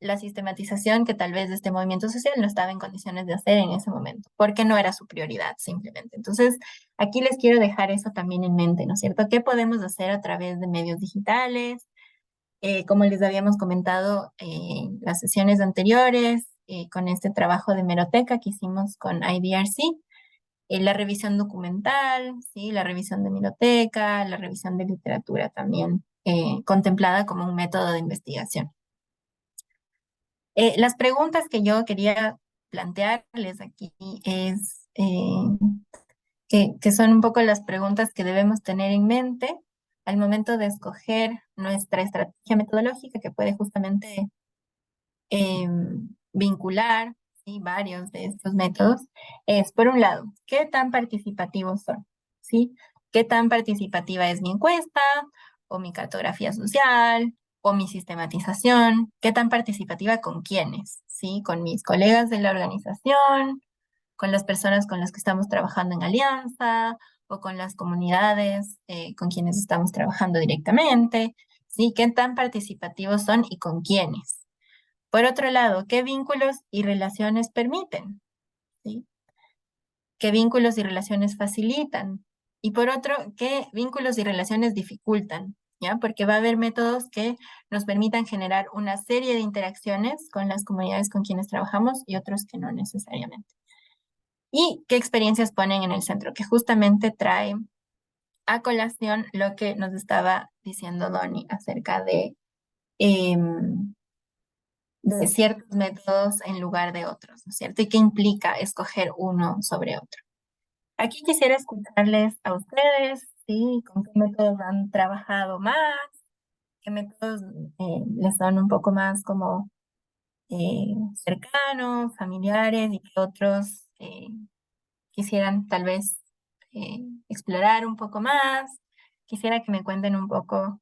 la sistematización que tal vez este movimiento social no estaba en condiciones de hacer en ese momento, porque no era su prioridad simplemente. Entonces, aquí les quiero dejar eso también en mente, ¿no es cierto? ¿Qué podemos hacer a través de medios digitales? Como les habíamos comentado en las sesiones anteriores, con este trabajo de hemeroteca que hicimos con IDRC, la revisión documental, ¿sí? La revisión de hemeroteca, la revisión de literatura también contemplada como un método de investigación. Las preguntas que yo quería plantearles aquí es que son un poco las preguntas que debemos tener en mente al momento de escoger nuestra estrategia metodológica que puede justamente vincular, ¿sí? Varios de estos métodos. Es, por un lado, ¿qué tan participativos son? ¿Sí? ¿Qué tan participativa es mi encuesta o mi cartografía social o mi sistematización? ¿Qué tan participativa con quiénes? ¿Sí? Con mis colegas de la organización, con las personas con las que estamos trabajando en alianza o con las comunidades con quienes estamos trabajando directamente. ¿Sí? ¿Qué tan participativos son y con quiénes? Por otro lado, ¿qué vínculos y relaciones permiten? ¿Sí? ¿Qué vínculos y relaciones facilitan? Y por otro, ¿qué vínculos y relaciones dificultan? ¿Ya? Porque va a haber métodos que nos permitan generar una serie de interacciones con las comunidades con quienes trabajamos y otros que no necesariamente. ¿Y qué experiencias ponen en el centro? Que justamente trae a colación lo que nos estaba diciendo Doni acerca de ciertos métodos en lugar de otros, ¿no es cierto? ¿Y qué implica escoger uno sobre otro? Aquí quisiera escucharles a ustedes, ¿sí? ¿Con qué métodos han trabajado más? ¿Qué métodos les son un poco más como cercanos, familiares y qué otros quisieran tal vez explorar un poco más? Quisiera que me cuenten un poco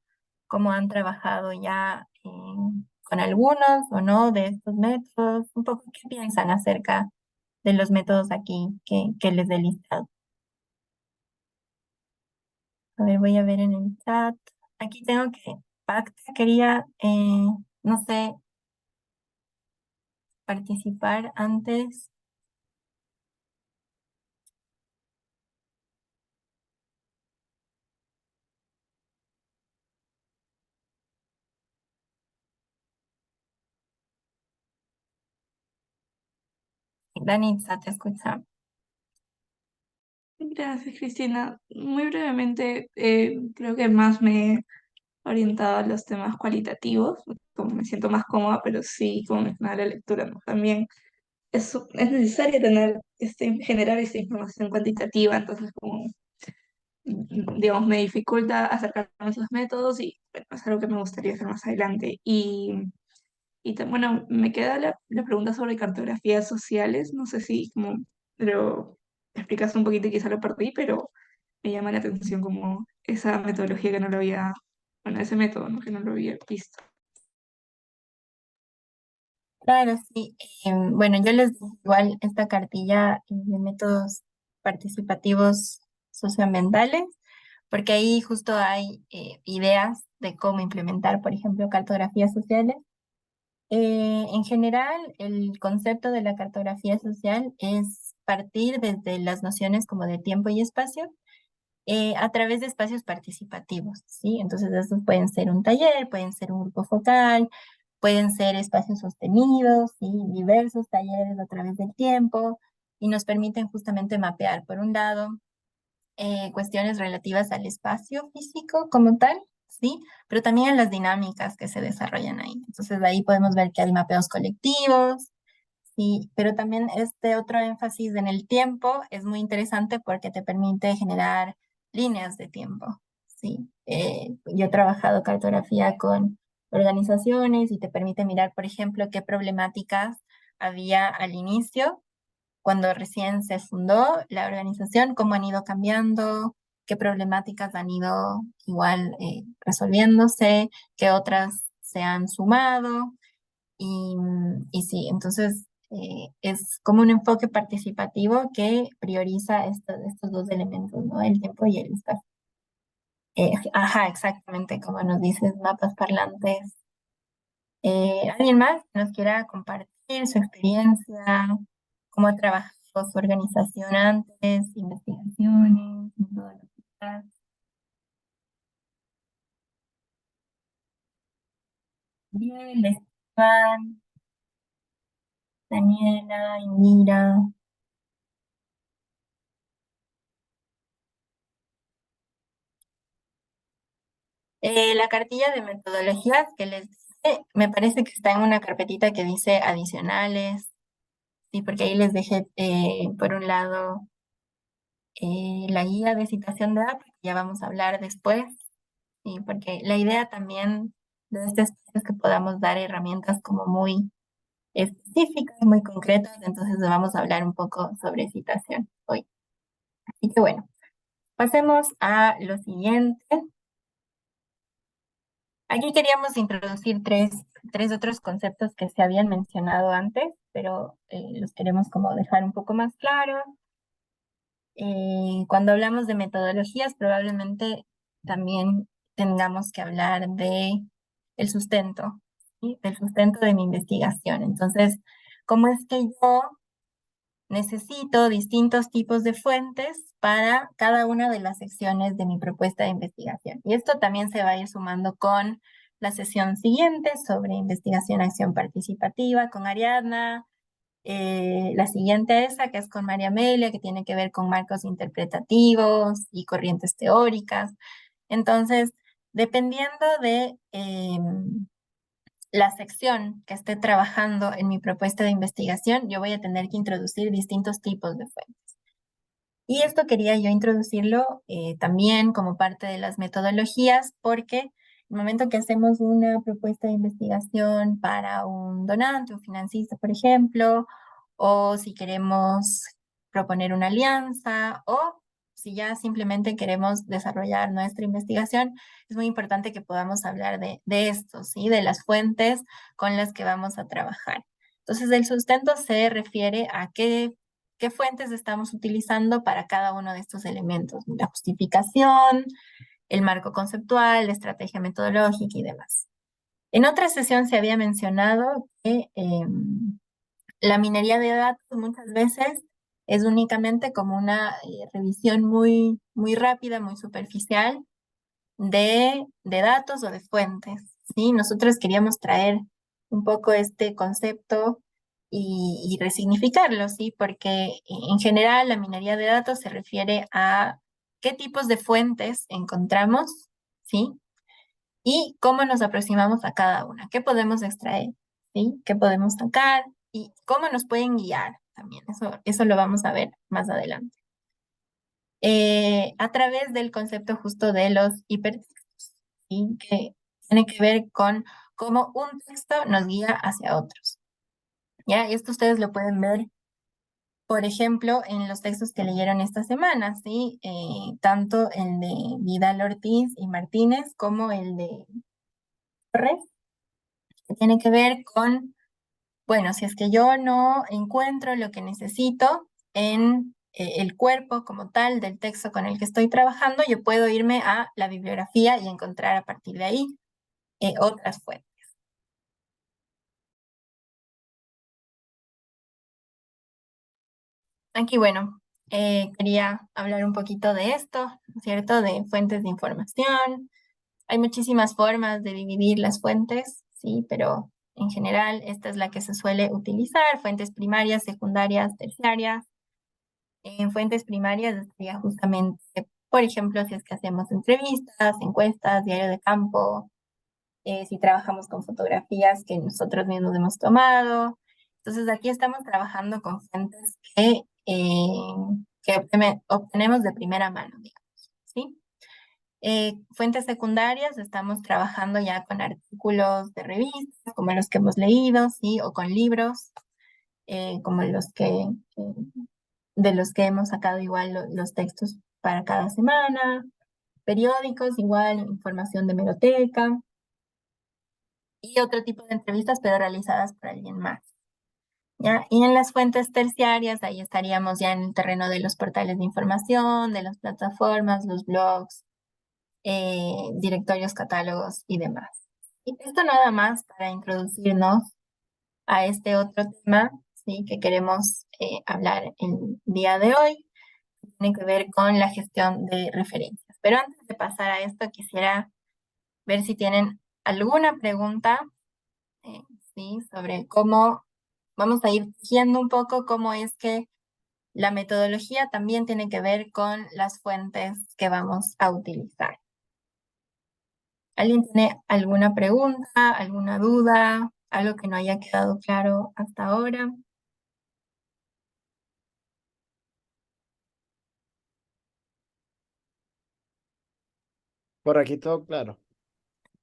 cómo han trabajado ya con algunos o no de estos métodos, un poco qué piensan acerca de los métodos aquí que les he listado. A ver, voy a ver en el chat. Aquí tengo que Pacta quería, no sé, participar antes. Danitza, te escucha. Gracias, Cristina. Muy brevemente, creo que más me he orientado a los temas cualitativos, como me siento más cómoda, pero sí, como mencionaba la lectura, ¿no? También es necesario generar esta información cuantitativa, entonces como, digamos, me dificulta acercarme a esos métodos y bueno, es algo que me gustaría hacer más adelante. Bueno, me queda la pregunta sobre cartografías sociales, no sé si como lo explicas un poquito y quizá lo perdí, pero me llama la atención como esa metodología que no lo había, bueno, ese método, ¿no? Que no lo había visto. Claro, sí. Bueno, yo les doy igual esta cartilla de métodos participativos socioambientales, porque ahí justo hay ideas de cómo implementar, por ejemplo, cartografías sociales. En general, el concepto de la cartografía social es partir desde las nociones como de tiempo y espacio a través de espacios participativos, ¿sí? Entonces, estos pueden ser un taller, pueden ser un grupo focal, pueden ser espacios sostenidos, ¿sí? Diversos talleres a través del tiempo y nos permiten justamente mapear, por un lado, cuestiones relativas al espacio físico como tal, ¿sí? Pero también a las dinámicas que se desarrollan ahí. Entonces, de ahí podemos ver que hay mapeos colectivos, sí, pero también este otro énfasis en el tiempo es muy interesante porque te permite generar líneas de tiempo, ¿sí? Yo he trabajado cartografía con organizaciones y te permite mirar, por ejemplo, qué problemáticas había al inicio cuando recién se fundó la organización, cómo han ido cambiando, qué problemáticas han ido igual resolviéndose, qué otras se han sumado. Y sí, entonces es como un enfoque participativo que prioriza estos dos elementos, ¿no? El tiempo y el espacio. Ajá, exactamente, como nos dices, mapas parlantes. ¿Alguien más que nos quiera compartir su experiencia? ¿Cómo ha trabajado su organización antes? ¿Investigaciones? Metodologías? Bien, Esteban, Daniela, Indira. La cartilla de metodologías que les dije, me parece que está en una carpetita que dice adicionales, sí, porque ahí les dejé, por un lado, la guía de citación de datos, que ya vamos a hablar después, sí, porque la idea también de este espacio es que podamos dar herramientas como muy específicas, muy concretas, entonces vamos a hablar un poco sobre citación hoy. Así que bueno, Pasemos a lo siguiente. Aquí queríamos introducir tres otros conceptos que se habían mencionado antes, pero los queremos como dejar un poco más claros. Cuando hablamos de metodologías, probablemente también tengamos que hablar de el sustento, ¿sí? Del sustento de mi investigación. Entonces, ¿cómo es que yo necesito distintos tipos de fuentes para cada una de las secciones de mi propuesta de investigación? Y esto también se va a ir sumando con la sesión siguiente sobre investigación acción participativa con Ariadna, la siguiente esa, que es con María Amelia, que tiene que ver con marcos interpretativos y corrientes teóricas. Entonces, dependiendo de la sección que esté trabajando en mi propuesta de investigación, yo voy a tener que introducir distintos tipos de fuentes. Y esto quería yo introducirlo también como parte de las metodologías, porque el momento que hacemos una propuesta de investigación para un donante, un financista, por ejemplo, o si queremos proponer una alianza, o si ya simplemente queremos desarrollar nuestra investigación, es muy importante que podamos hablar de esto, ¿sí? De las fuentes con las que vamos a trabajar. Entonces, el sustento se refiere a qué fuentes estamos utilizando para cada uno de estos elementos, la justificación, el marco conceptual, la estrategia metodológica y demás. En otra sesión se había mencionado que la minería de datos muchas veces es únicamente como una revisión muy rápida, muy superficial de datos o de fuentes, ¿sí? Nosotros queríamos traer un poco este concepto y resignificarlo, ¿sí? Porque en general la minería de datos se refiere a qué tipos de fuentes encontramos, ¿sí? Y cómo nos aproximamos a cada una, qué podemos extraer, ¿sí? ¿Qué podemos sacar? Y cómo nos pueden guiar también. Eso lo vamos a ver más adelante. A través del concepto justo de los hipertextos, ¿sí? Que tiene que ver con cómo un texto nos guía hacia otros. ¿Ya? Y esto ustedes lo pueden ver, por ejemplo, en los textos que leyeron esta semana, ¿sí? Tanto el de Vidal Ortiz y Martínez como el de Torres, que tiene que ver con, bueno, si es que yo no encuentro lo que necesito en el cuerpo como tal del texto con el que estoy trabajando, yo puedo irme a la bibliografía y encontrar a partir de ahí otras fuentes. Aquí, bueno, quería hablar un poquito de esto, ¿cierto? De fuentes de información. Hay muchísimas formas de dividir las fuentes, sí, pero en general esta es la que se suele utilizar: fuentes primarias, secundarias, terciarias. En fuentes primarias estaría justamente, por ejemplo, si es que hacemos entrevistas, encuestas, diario de campo, si trabajamos con fotografías que nosotros mismos hemos tomado. Entonces aquí estamos trabajando con fuentes que obtenemos de primera mano, digamos, ¿sí? Fuentes secundarias, estamos trabajando ya con artículos de revistas, como los que hemos leído, ¿sí? O con libros, como de los que hemos sacado igual los textos para cada semana, periódicos, igual, información de hemeroteca, y otro tipo de entrevistas, pero realizadas por alguien más, ¿ya? Y en las fuentes terciarias, ahí estaríamos ya en el terreno de los portales de información, de las plataformas, los blogs, directorios, catálogos y demás. Y esto nada más para introducirnos a este otro tema, ¿sí? Que queremos hablar el día de hoy, que tiene que ver con la gestión de referencias. Pero antes de pasar a esto, quisiera ver si tienen alguna pregunta, eh, ¿sí? Sobre cómo vamos a ir tejiendo un poco cómo es que la metodología también tiene que ver con las fuentes que vamos a utilizar. ¿Alguien tiene alguna pregunta, alguna duda, algo que no haya quedado claro hasta ahora? Por aquí todo claro.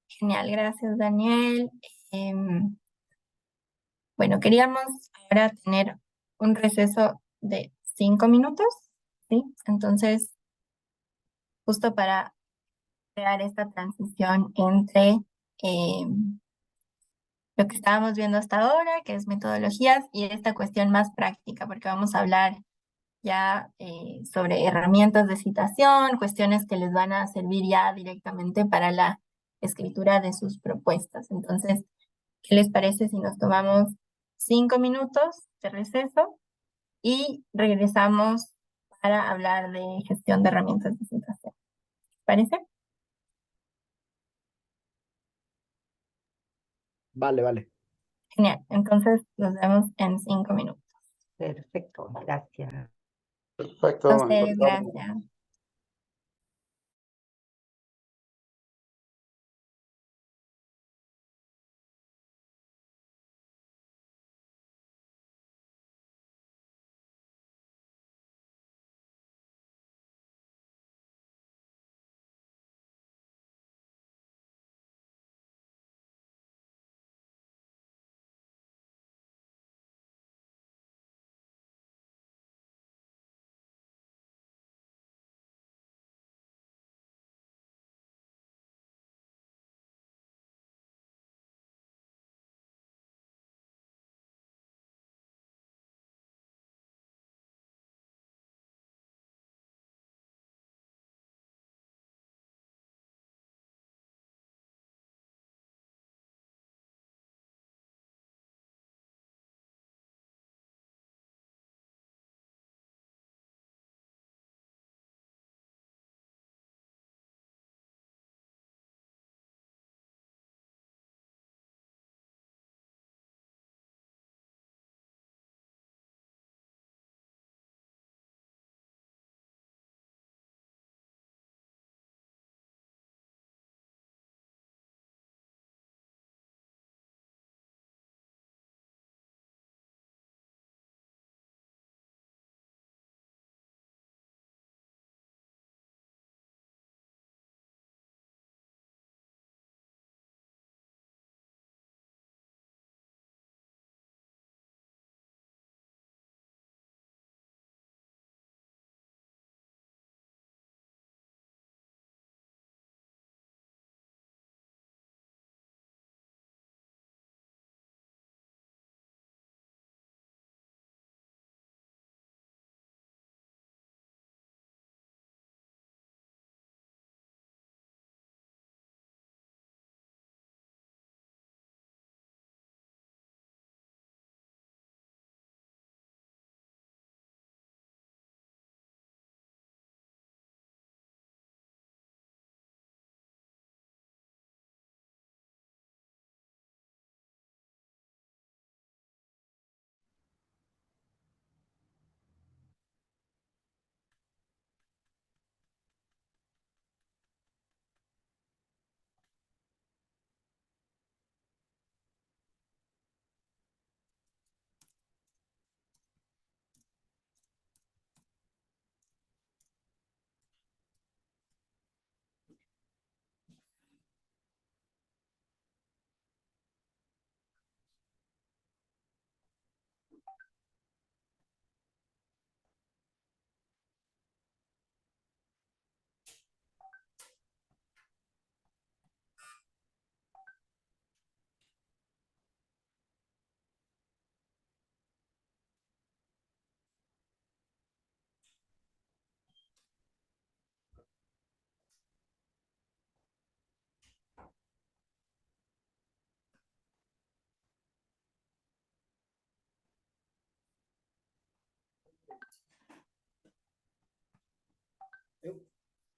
Genial, gracias Daniel. Bueno, queríamos ahora tener un receso de 5 minutos, ¿sí? Entonces, justo para crear esta transición entre lo que estábamos viendo hasta ahora, que es metodologías, y esta cuestión más práctica, porque vamos a hablar ya sobre herramientas de citación, cuestiones que les van a servir ya directamente para la escritura de sus propuestas. Entonces, ¿qué les parece si nos tomamos 5 minutos de receso y regresamos para hablar de gestión de herramientas de citación? ¿Parece? Vale, vale. Genial. Entonces, nos vemos en 5 minutos. Perfecto, gracias. Perfecto, A nos ustedes, encontramos. gracias.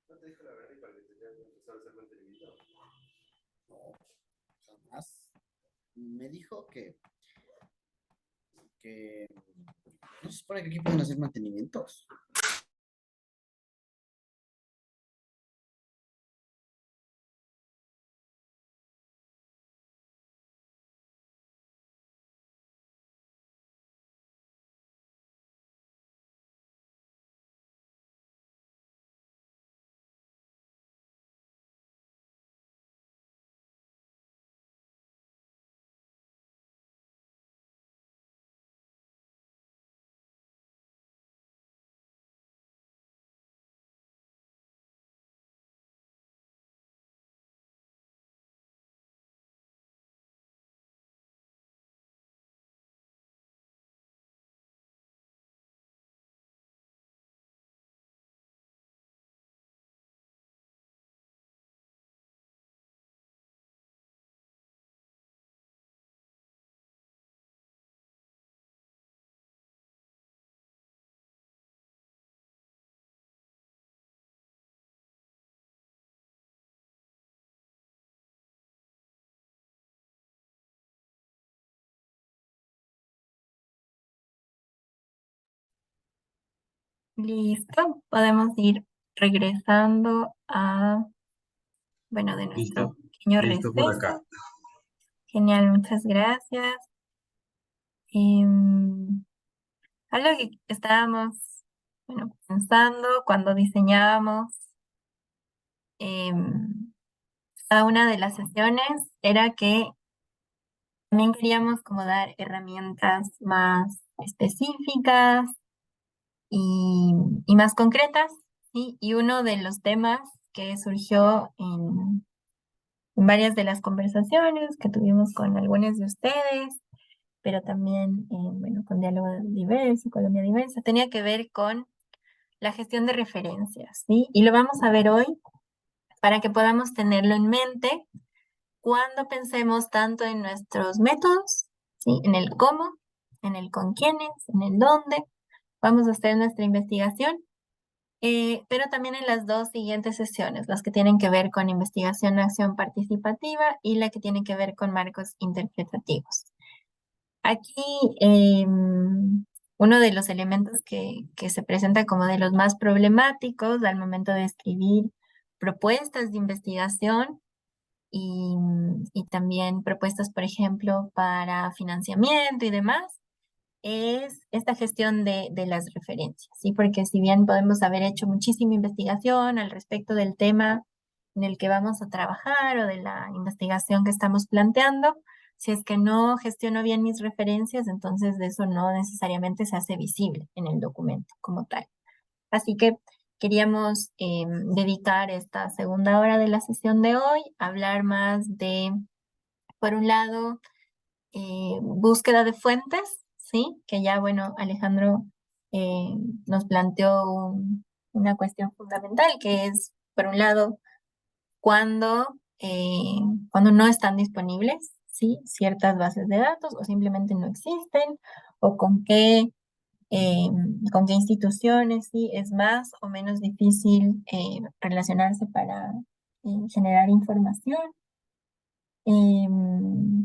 ¿No te dijo la verdad y para que te tengas que empezar a hacer mantenimiento? No, jamás. Me dijo que no se supone que aquí pueden hacer mantenimientos. Listo, podemos ir regresando a, bueno, de nuestro Listo, pequeño listo por acá. receso. Genial, muchas gracias. Em, Algo que estábamos, bueno, pensando cuando diseñábamos em, cada una de las sesiones era que también queríamos como dar herramientas más específicas y, y más concretas, ¿sí? Y uno de los temas que surgió en varias de las conversaciones que tuvimos con algunos de ustedes, pero también, bueno, con Diálogo Diverso, Colombia Diversa, tenía que ver con la gestión de referencias, ¿sí? Y lo vamos a ver hoy para que podamos tenerlo en mente cuando pensemos tanto en nuestros métodos, ¿sí? En el cómo, en el con quiénes, en el dónde, vamos a hacer nuestra investigación, pero también en las dos siguientes sesiones, las que tienen que ver con investigación, acción participativa y la que tiene que ver con marcos interpretativos. Aquí, uno de los elementos que se presenta como de los más problemáticos al momento de escribir propuestas de investigación y también propuestas, por ejemplo, para financiamiento y demás, es esta gestión de las referencias, ¿sí? Porque si bien podemos haber hecho muchísima investigación al respecto del tema en el que vamos a trabajar o de la investigación que estamos planteando, si es que no gestiono bien mis referencias, entonces de eso no necesariamente se hace visible en el documento como tal. Así que queríamos dedicar esta segunda hora de la sesión de hoy a hablar más de, por un lado, búsqueda de fuentes, ¿sí? Que ya, bueno, Alejandro eh, nos planteó una cuestión fundamental, que es, por un lado, cuando, cuando no están disponibles, ¿sí? Ciertas bases de datos o simplemente no existen, o eh, con qué instituciones, ¿sí? Es más o menos difícil relacionarse para generar información.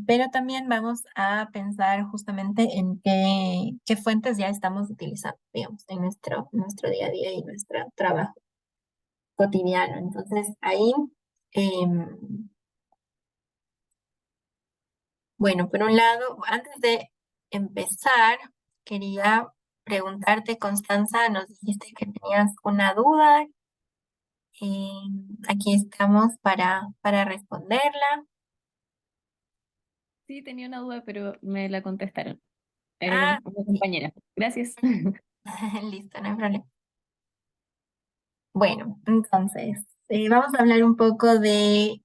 Pero también vamos a pensar justamente en qué fuentes ya estamos utilizando, digamos, en nuestro día a día y nuestro trabajo cotidiano. Entonces, ahí, em, bueno, por un lado, antes de empezar, quería preguntarte, Constanza, nos dijiste que tenías una duda. Aquí estamos para responderla. Sí, tenía una duda, pero me la contestaron. Ah, Una sí. compañera. Gracias. Listo, no hay problema. Bueno, entonces, vamos a hablar un poco de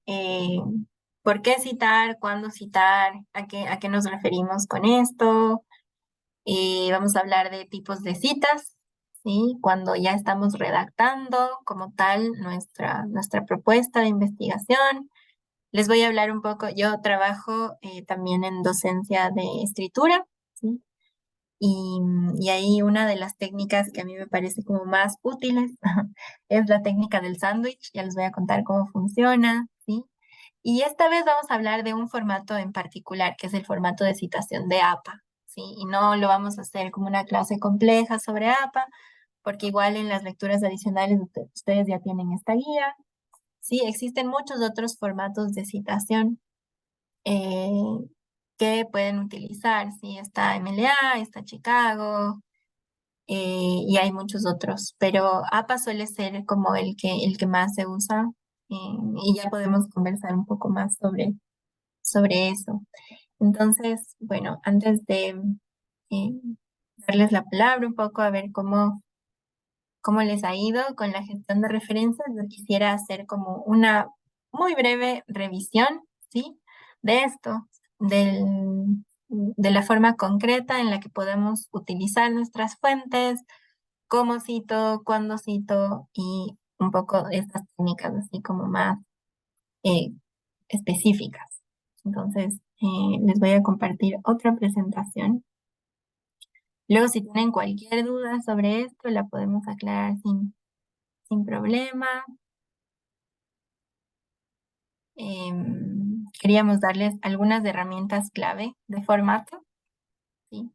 por qué citar, cuándo citar, a qué nos referimos con esto. Vamos a hablar de tipos de citas, ¿sí? Cuando ya estamos redactando como tal nuestra propuesta de investigación. Les voy a hablar un poco, yo trabajo también en docencia de escritura, ¿sí? Y ahí una de las técnicas que a mí me parece como más útiles es la técnica del sándwich. Ya les voy a contar cómo funciona, ¿sí? Y esta vez vamos a hablar de un formato en particular, que es el formato de citación de APA, ¿sí? Y no lo vamos a hacer como una clase compleja sobre APA, porque igual en las lecturas adicionales ustedes ya tienen esta guía, ¿sí? Existen muchos otros formatos de citación eh, que pueden utilizar, ¿sí? Está MLA, está Chicago, y hay muchos otros, pero APA suele ser como el que más se usa, eh, y ya podemos conversar un poco más sobre eso. Entonces, bueno, antes de eh, darles la palabra un poco a ver cómo les ha ido con la gestión de referencias, yo quisiera hacer como una muy breve revisión, ¿sí? De esto, de la forma concreta en la que podemos utilizar nuestras fuentes, cómo cito, cuándo cito y un poco de estas técnicas así como más eh, específicas. Entonces, les voy a compartir otra presentación. Luego, si tienen cualquier duda sobre esto, la podemos aclarar sin problema. Queríamos darles algunas herramientas clave de formato, ¿sí?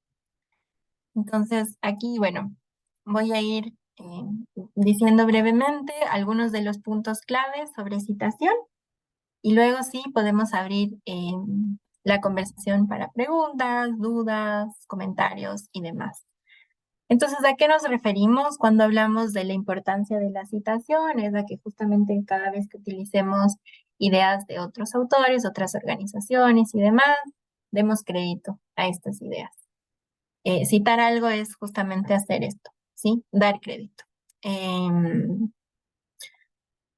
Entonces, aquí, bueno, voy a ir diciendo brevemente algunos de los puntos claves sobre citación y luego sí podemos abrir la conversación para preguntas, dudas, comentarios y demás. Entonces, ¿a qué nos referimos cuando hablamos de la importancia de la citación? Es a que justamente cada vez que utilicemos ideas de otros autores, otras organizaciones y demás, demos crédito a estas ideas. Citar algo es justamente hacer esto, ¿sí? Dar crédito. En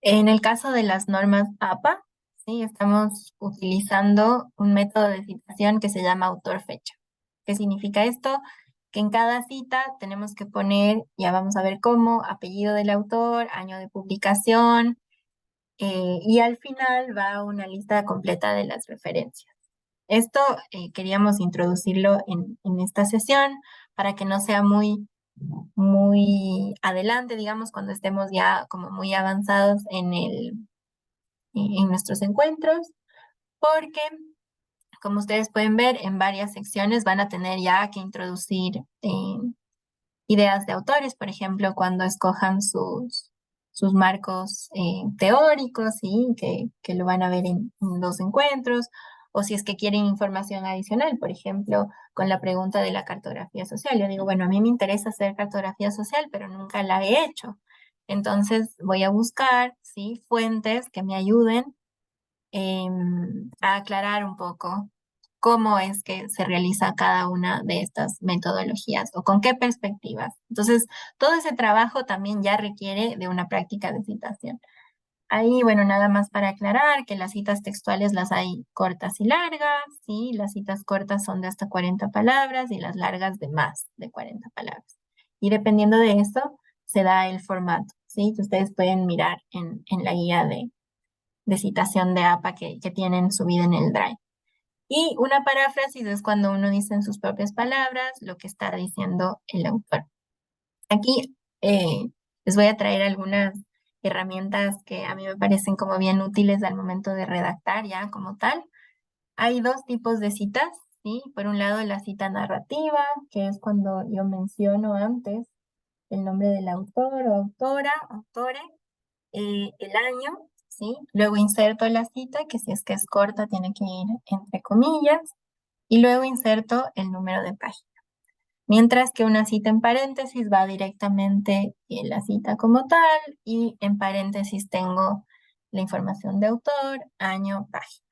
el caso de las normas APA, ¿sí? Estamos utilizando un método de citación que se llama autor-fecha. ¿Qué significa esto? Que en cada cita tenemos que poner, ya vamos a ver cómo, apellido del autor, año de publicación, y al final va una lista completa de las referencias. Esto queríamos introducirlo en esta sesión para que no sea muy adelante, digamos, cuando estemos ya como muy avanzados en nuestros encuentros, porque como ustedes pueden ver, en varias secciones van a tener ya que introducir ideas de autores, por ejemplo, cuando escojan sus marcos teóricos, ¿sí? Que lo van a ver en los encuentros, o si es que quieren información adicional, por ejemplo, con la pregunta de la cartografía social. Yo digo, bueno, a mí me interesa hacer cartografía social, pero nunca la he hecho. Entonces voy a buscar, ¿sí? Fuentes que me ayuden a aclarar un poco cómo es que se realiza cada una de estas metodologías o con qué perspectivas. Entonces, todo ese trabajo también ya requiere de una práctica de citación. Ahí, bueno, nada más para aclarar que las citas textuales las hay cortas y largas, ¿sí? Las citas cortas son de hasta 40 palabras y las largas de más de 40 palabras. Y dependiendo de eso, se da el formato, ¿sí? Que ustedes pueden mirar en la guía de citación de APA que tienen subida en el Drive. Y una paráfrasis es cuando uno dice en sus propias palabras lo que está diciendo el autor. Aquí les voy a traer algunas herramientas que a mí me parecen como bien útiles al momento de redactar ya como tal. Hay dos tipos de citas, ¿sí? Por un lado la cita narrativa, que es cuando yo menciono antes el nombre del autor o autora, autore, el año, ¿sí? Luego inserto la cita, que si es que es corta tiene que ir entre comillas, y luego inserto el número de página. Mientras que una cita en paréntesis va directamente en la cita como tal y en paréntesis tengo la información de autor, año, página.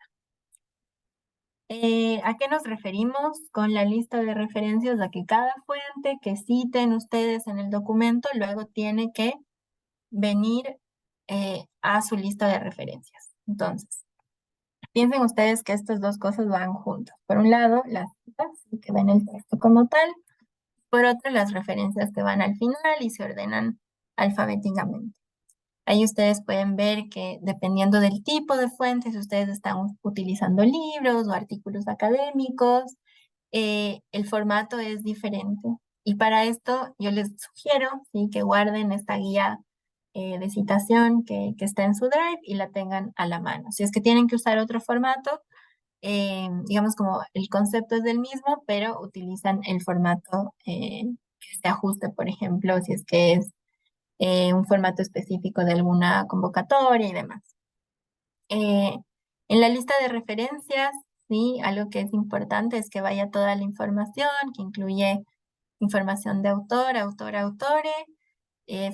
¿A qué nos referimos con la lista de referencias? A que cada fuente que citen ustedes en el documento luego tiene que venir a su lista de referencias. Entonces, piensen ustedes que estas dos cosas van juntas. Por un lado, las citas que ven el texto como tal. Por otro, las referencias que van al final y se ordenan alfabéticamente. Ahí ustedes pueden ver que dependiendo del tipo de fuentes, ustedes están utilizando libros o artículos académicos, el formato es diferente. Y para esto yo les sugiero, ¿sí? Que guarden esta guía de citación que está en su Drive y la tengan a la mano. Si es que tienen que usar otro formato, digamos como el concepto es del mismo, pero utilizan el formato que se ajuste, por ejemplo, si es que es un formato específico de alguna convocatoria y demás. En la lista de referencias, sí, algo que es importante es que vaya toda la información, que incluye información de autor, autore,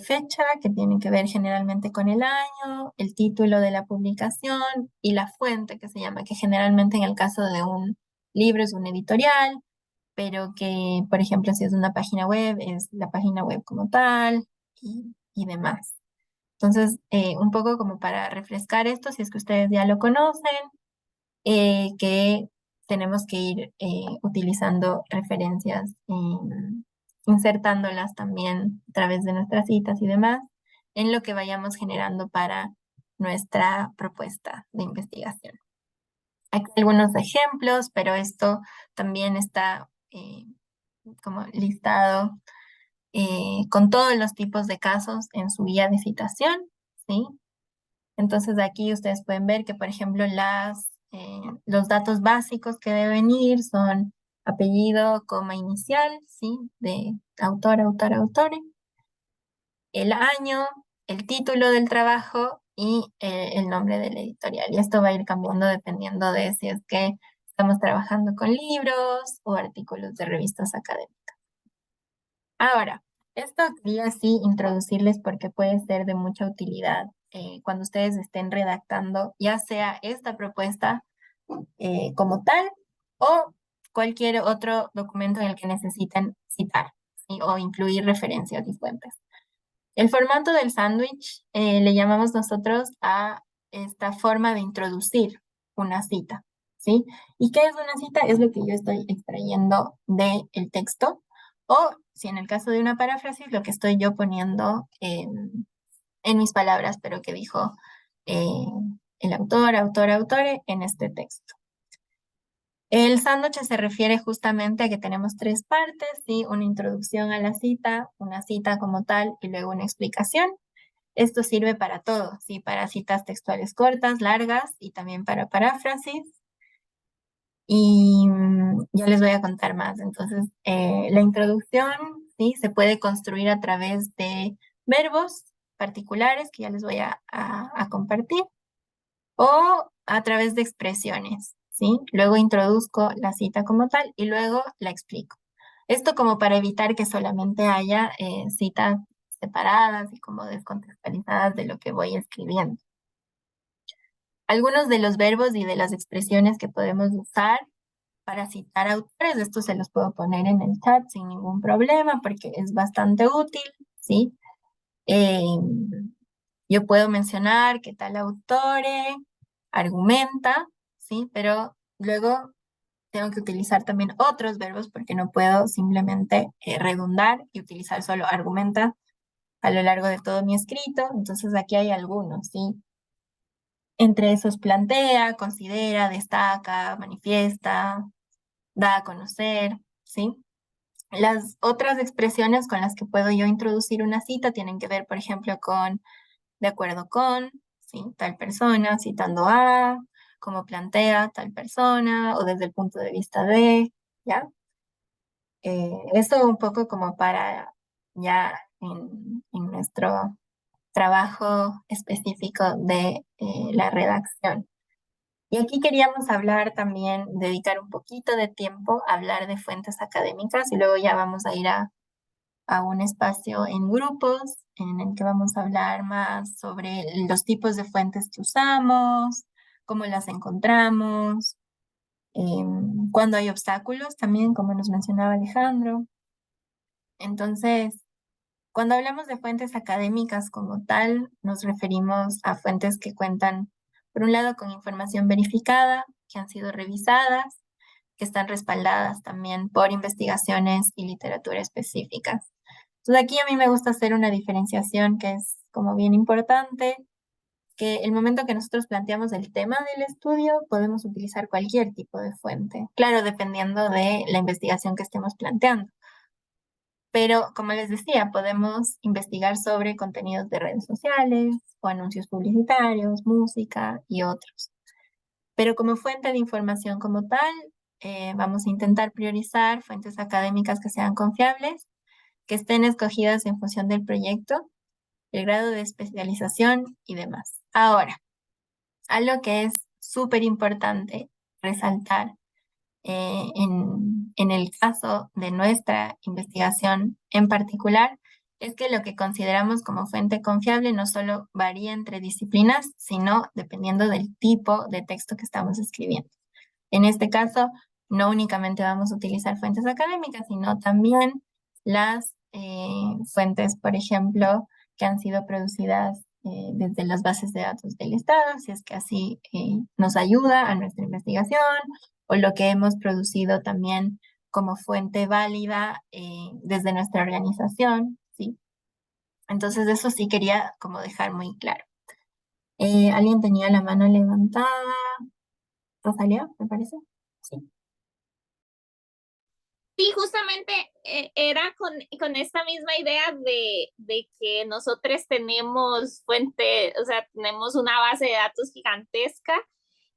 fecha, que tiene que ver generalmente con el año, el título de la publicación y la fuente que se llama, que generalmente en el caso de un libro es un editorial, pero que, por ejemplo, si es una página web, es la página web como tal y demás. Entonces, un poco como para refrescar esto, si es que ustedes ya lo conocen, que tenemos que ir utilizando referencias, insertándolas también a través de nuestras citas y demás, en lo que vayamos generando para nuestra propuesta de investigación. Aquí algunos ejemplos, pero esto también está como listado con todos los tipos de casos en su guía de citación, ¿sí? Entonces aquí ustedes pueden ver que, por ejemplo, los datos básicos que deben ir son apellido, coma inicial, ¿sí? De autor, autore. el año, el título del trabajo y el nombre de la editorial. Y esto va a ir cambiando dependiendo de si es que estamos trabajando con libros o artículos de revistas académicas. Ahora, esto quería sí introducirles porque puede ser de mucha utilidad cuando ustedes estén redactando, ya sea esta propuesta como tal o cualquier otro documento en el que necesiten citar, ¿sí? O incluir referencias y fuentes. El formato del sándwich le llamamos nosotros a esta forma de introducir una cita, ¿sí? ¿Y qué es una cita? Es lo que yo estoy extrayendo del texto, o si en el caso de una paráfrasis, lo que estoy yo poniendo en mis palabras, pero que dijo eh, el autor, autore en este texto. El sándwich se refiere justamente a que tenemos tres partes, ¿sí? Una introducción a la cita, una cita como tal y luego una explicación. Esto sirve para todo, ¿sí? Para citas textuales cortas, largas y también para paráfrasis. Y ya les voy a contar más. Entonces, la introducción, ¿sí? Se puede construir a través de verbos particulares que ya les voy a compartir o a través de expresiones, ¿sí? Luego introduzco la cita como tal y luego la explico. Esto como para evitar que solamente haya citas separadas y como descontextualizadas de lo que voy escribiendo. Algunos de los verbos y de las expresiones que podemos usar para citar autores, esto se los puedo poner en el chat sin ningún problema porque es bastante útil, ¿sí? Yo puedo mencionar que tal autore argumenta, ¿sí? Pero luego tengo que utilizar también otros verbos porque no puedo simplemente redundar y utilizar solo argumenta a lo largo de todo mi escrito. Entonces aquí hay algunos, ¿sí? Entre esos plantea, considera, destaca, manifiesta, da a conocer, ¿sí? Las otras expresiones con las que puedo yo introducir una cita tienen que ver, por ejemplo, con de acuerdo con, ¿sí? Tal persona, citando a, como plantea tal persona, o desde el punto de vista de, ¿ya? Esto un poco como para ya en nuestro trabajo específico de la redacción. Y aquí queríamos hablar también, dedicar un poquito de tiempo a hablar de fuentes académicas y luego ya vamos a ir a un espacio en grupos en el que vamos a hablar más sobre los tipos de fuentes que usamos, cómo las encontramos, cuando hay obstáculos también, como nos mencionaba Alejandro. Entonces, cuando hablamos de fuentes académicas como tal, nos referimos a fuentes que cuentan, por un lado, con información verificada, que han sido revisadas, que están respaldadas también por investigaciones y literatura específicas. Entonces aquí a mí me gusta hacer una diferenciación que es como bien importante, que el momento que nosotros planteamos el tema del estudio, podemos utilizar cualquier tipo de fuente, claro, dependiendo de la investigación que estemos planteando. Pero como les decía, podemos investigar sobre contenidos de redes sociales o anuncios publicitarios, música y otros. Pero como fuente de información como tal, vamos a intentar priorizar fuentes académicas que sean confiables, que estén escogidas en función del proyecto, el grado de especialización y demás. Ahora, algo que es súper importante resaltar en el caso de nuestra investigación en particular es que lo que consideramos como fuente confiable no solo varía entre disciplinas, sino dependiendo del tipo de texto que estamos escribiendo. En este caso, no únicamente vamos a utilizar fuentes académicas, sino también las fuentes, por ejemplo, que han sido producidas desde las bases de datos del Estado, si es que así nos ayuda a nuestra investigación, o lo que hemos producido también como fuente válida desde nuestra organización, ¿sí? Entonces, eso sí quería como dejar muy claro. ¿Alguien tenía la mano levantada? Rosalía, me parece. Sí. Sí, justamente era con esta misma idea de que nosotros tenemos fuente, o sea, tenemos una base de datos gigantesca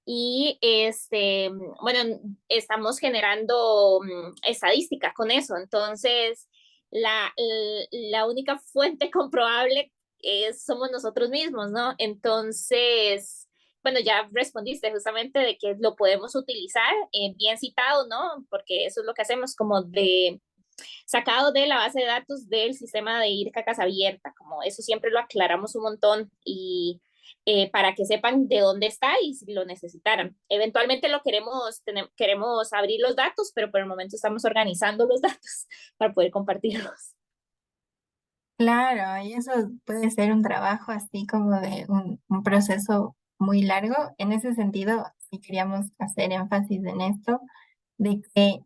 y bueno, estamos generando estadística con eso. Entonces, la única fuente comprobable somos nosotros mismos, ¿no? Entonces, bueno, ya respondiste justamente de que lo podemos utilizar, bien citado, ¿no? Porque eso es lo que hacemos como sacado de la base de datos del sistema de IRCA Casa Abierta, como eso siempre lo aclaramos un montón y para que sepan de dónde está y si lo necesitaran. Eventualmente queremos abrir los datos, pero por el momento estamos organizando los datos para poder compartirlos. Claro, y eso puede ser un trabajo así como de un proceso muy largo. En ese sentido, sí queríamos hacer énfasis en esto, de que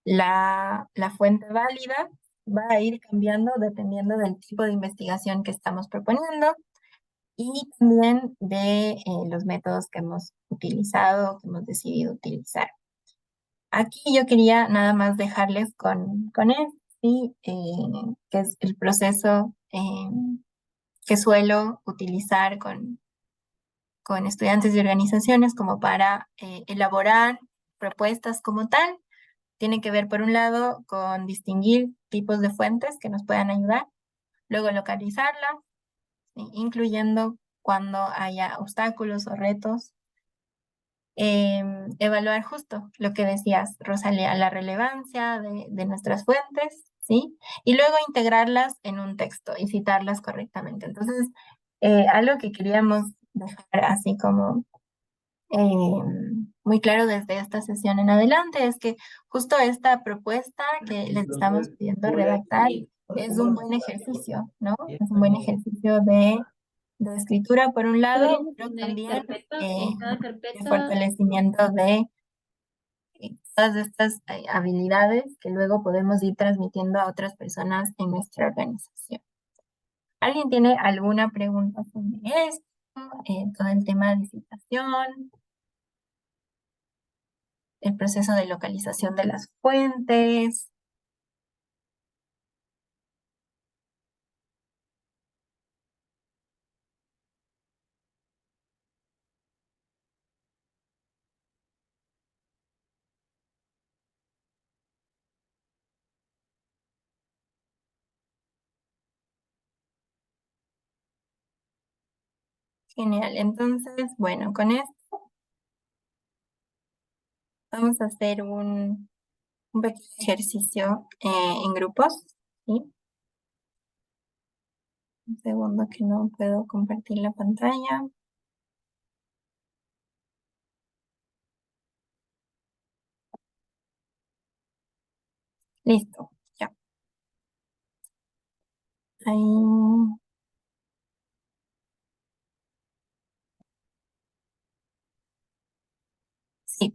la fuente válida va a ir cambiando dependiendo del tipo de investigación que estamos proponiendo y también de los métodos que hemos utilizado, que hemos decidido utilizar. Aquí yo quería nada más dejarles con esto, ¿sí? Que es el proceso que suelo utilizar con estudiantes y organizaciones como para elaborar propuestas como tal. Tiene que ver, por un lado, con distinguir tipos de fuentes que nos puedan ayudar, luego localizarlas, ¿sí? Incluyendo cuando haya obstáculos o retos. Evaluar justo lo que decías, Rosalía, la relevancia de nuestras fuentes, ¿sí? Y luego integrarlas en un texto y citarlas correctamente. Entonces, algo que queríamos dejar así como muy claro desde esta sesión en adelante es que justo esta propuesta que les estamos pidiendo redactar es un buen ejercicio, ¿no? Es un buen ejercicio de escritura por un lado, pero también de fortalecimiento de todas estas habilidades que luego podemos ir transmitiendo a otras personas en nuestra organización. ¿Alguien tiene alguna pregunta sobre esto? Todo el tema de licitación, el proceso de localización de las fuentes. Genial. Entonces, bueno, con esto vamos a hacer un pequeño ejercicio en grupos, ¿sí? Un segundo que no puedo compartir la pantalla. Listo, ya. Ahí. Sí.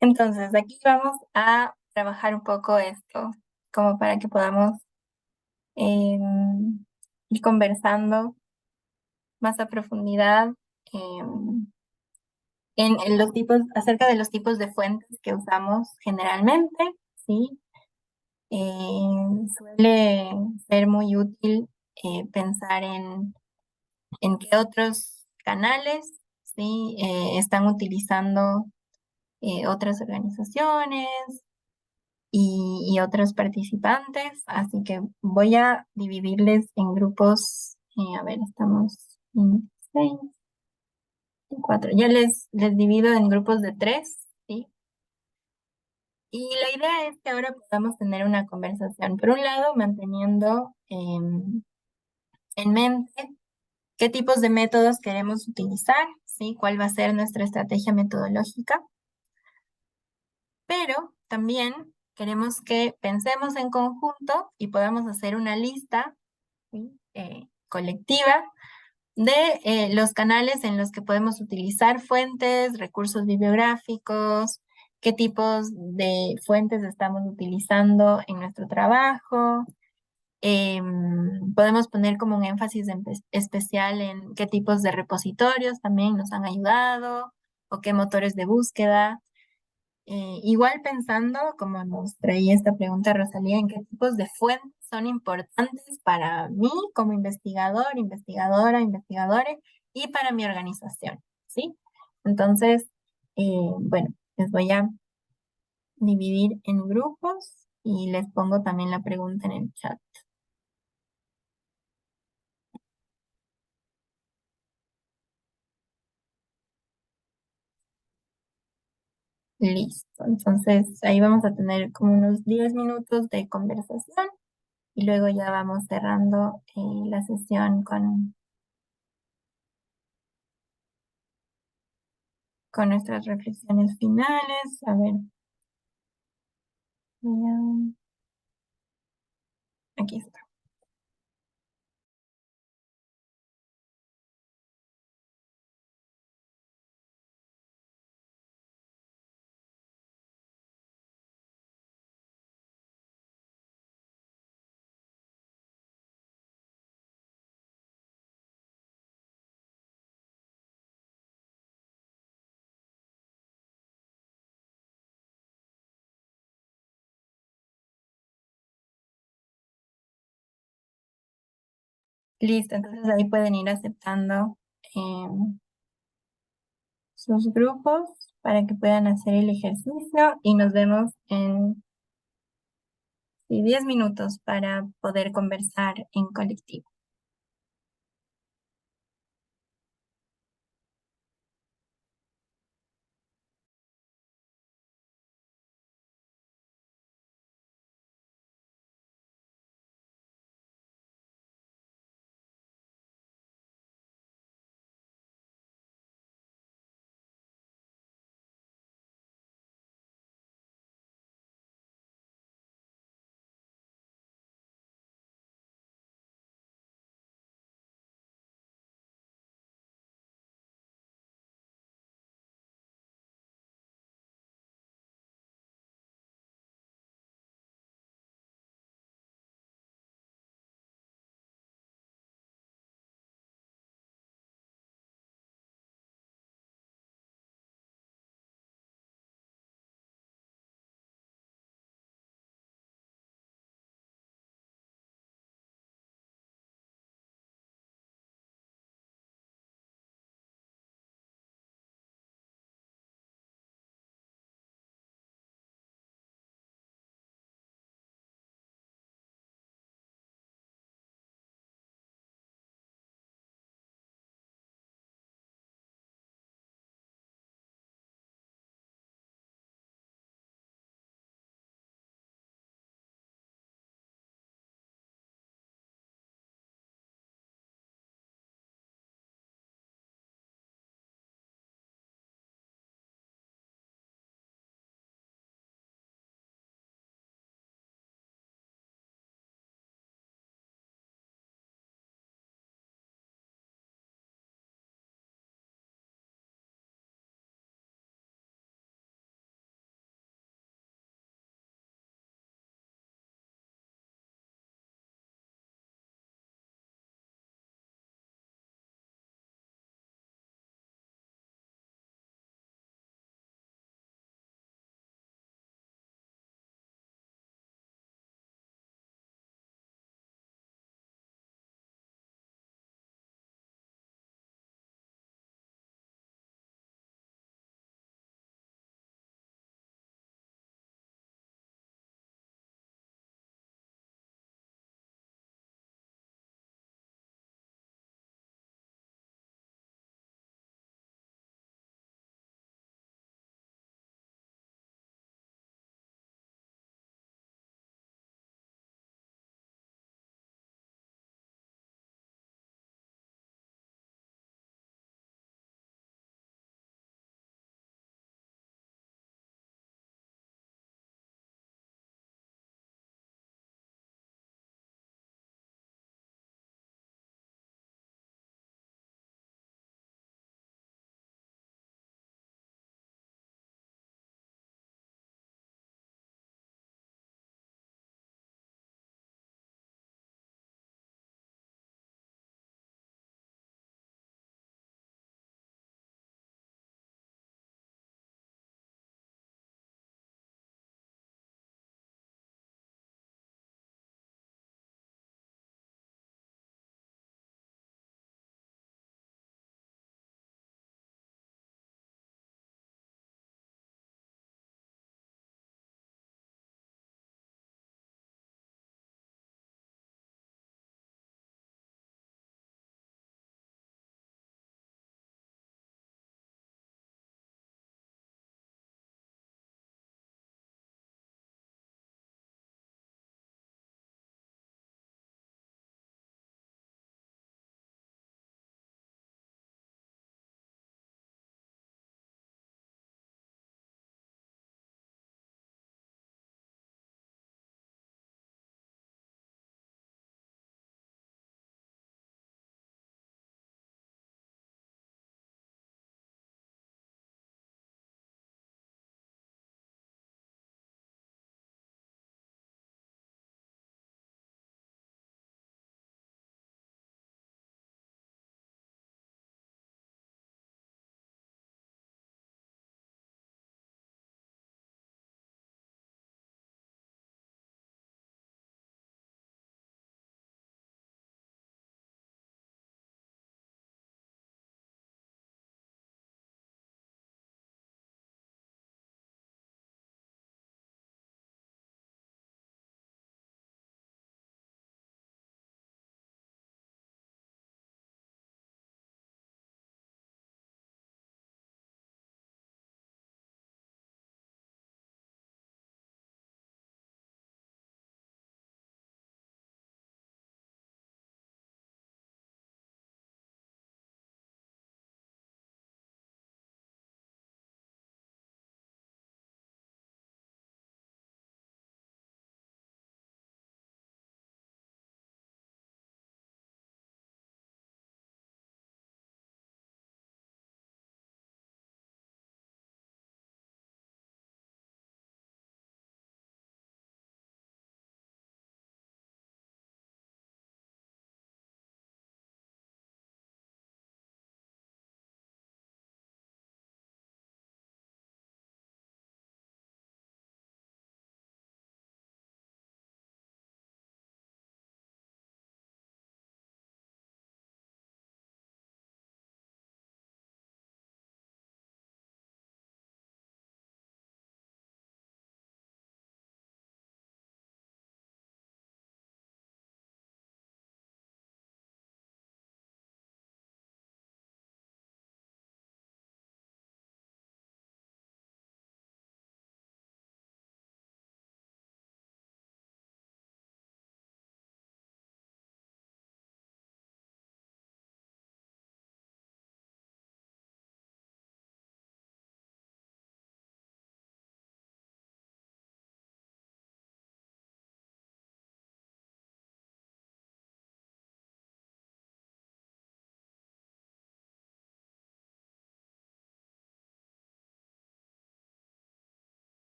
Entonces, aquí vamos a trabajar un poco esto, como para que podamos ir conversando más a profundidad en los tipos, acerca de los tipos de fuentes que usamos generalmente, ¿sí? Suele ser muy útil pensar en qué otros canales, ¿sí? Están utilizando otras organizaciones y otros participantes, así que voy a dividirles en grupos, a ver, estamos en 6, 4, ya les divido en grupos de 3, ¿sí? Y la idea es que ahora podamos tener una conversación, por un lado, manteniendo en mente qué tipos de métodos queremos utilizar, ¿sí? Cuál va a ser nuestra estrategia metodológica, pero también queremos que pensemos en conjunto y podamos hacer una lista, ¿sí? Colectiva de los canales en los que podemos utilizar fuentes, recursos bibliográficos, qué tipos de fuentes estamos utilizando en nuestro trabajo. Podemos poner como un énfasis especial en qué tipos de repositorios también nos han ayudado o qué motores de búsqueda. Igual pensando, como nos traía esta pregunta Rosalía, en qué tipos de fuentes son importantes para mí como investigador, investigadora, investigadores y para mi organización, ¿sí? Entonces, bueno, Les voy a dividir en grupos y les pongo también la pregunta en el chat. Listo, entonces ahí vamos a tener como unos 10 minutos de conversación y luego ya vamos cerrando la sesión con nuestras reflexiones finales. A ver, aquí está. Listo, entonces ahí pueden ir aceptando sus grupos para que puedan hacer el ejercicio y nos vemos en 10 minutos para poder conversar en colectivo.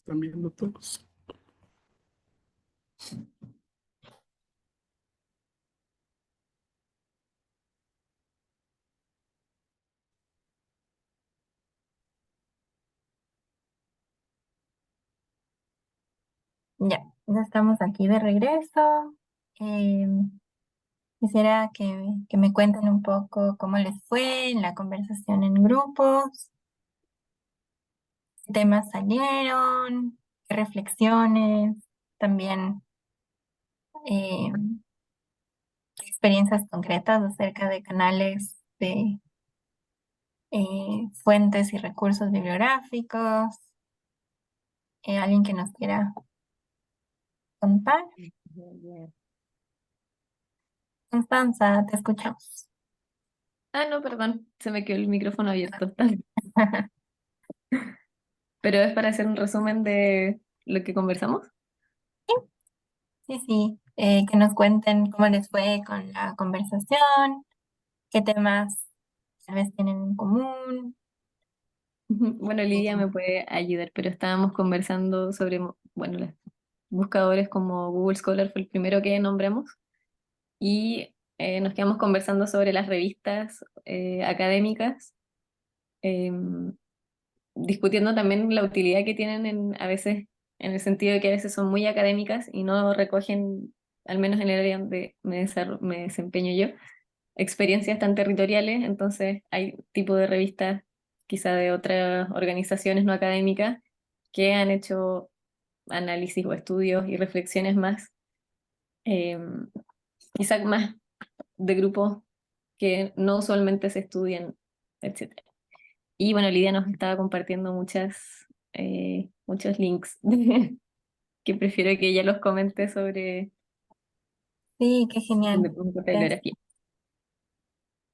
están viendo todos. Ya estamos aquí de regreso. Quisiera que me cuenten un poco cómo les fue en la conversación en grupos, qué temas salieron, qué reflexiones, también eh, experiencias concretas acerca de canales de fuentes y recursos bibliográficos. ¿Alguien que nos quiera contar? Constanza, te escuchamos. Ah, no, perdón, se me quedó el micrófono abierto. Pero es para hacer un resumen de lo que conversamos. Sí, que nos cuenten cómo les fue con la conversación, qué temas tal vez tienen en común. Bueno, Lidia me puede ayudar, pero estábamos conversando sobre, bueno, los buscadores como Google Scholar fue el primero que nombramos y nos quedamos conversando sobre las revistas académicas, em, discutiendo también la utilidad que tienen a veces, en el sentido de que a veces son muy académicas y no recogen, al menos en el área donde me desempeño yo, experiencias tan territoriales. Entonces hay tipo de revistas quizá de otras organizaciones no académicas que han hecho análisis o estudios y reflexiones más, quizá más de grupos que no usualmente se estudian, etc. Y bueno, Lidia nos estaba compartiendo muchos links que prefiero que ella los comente sobre Sí, qué genial. de bibliografía.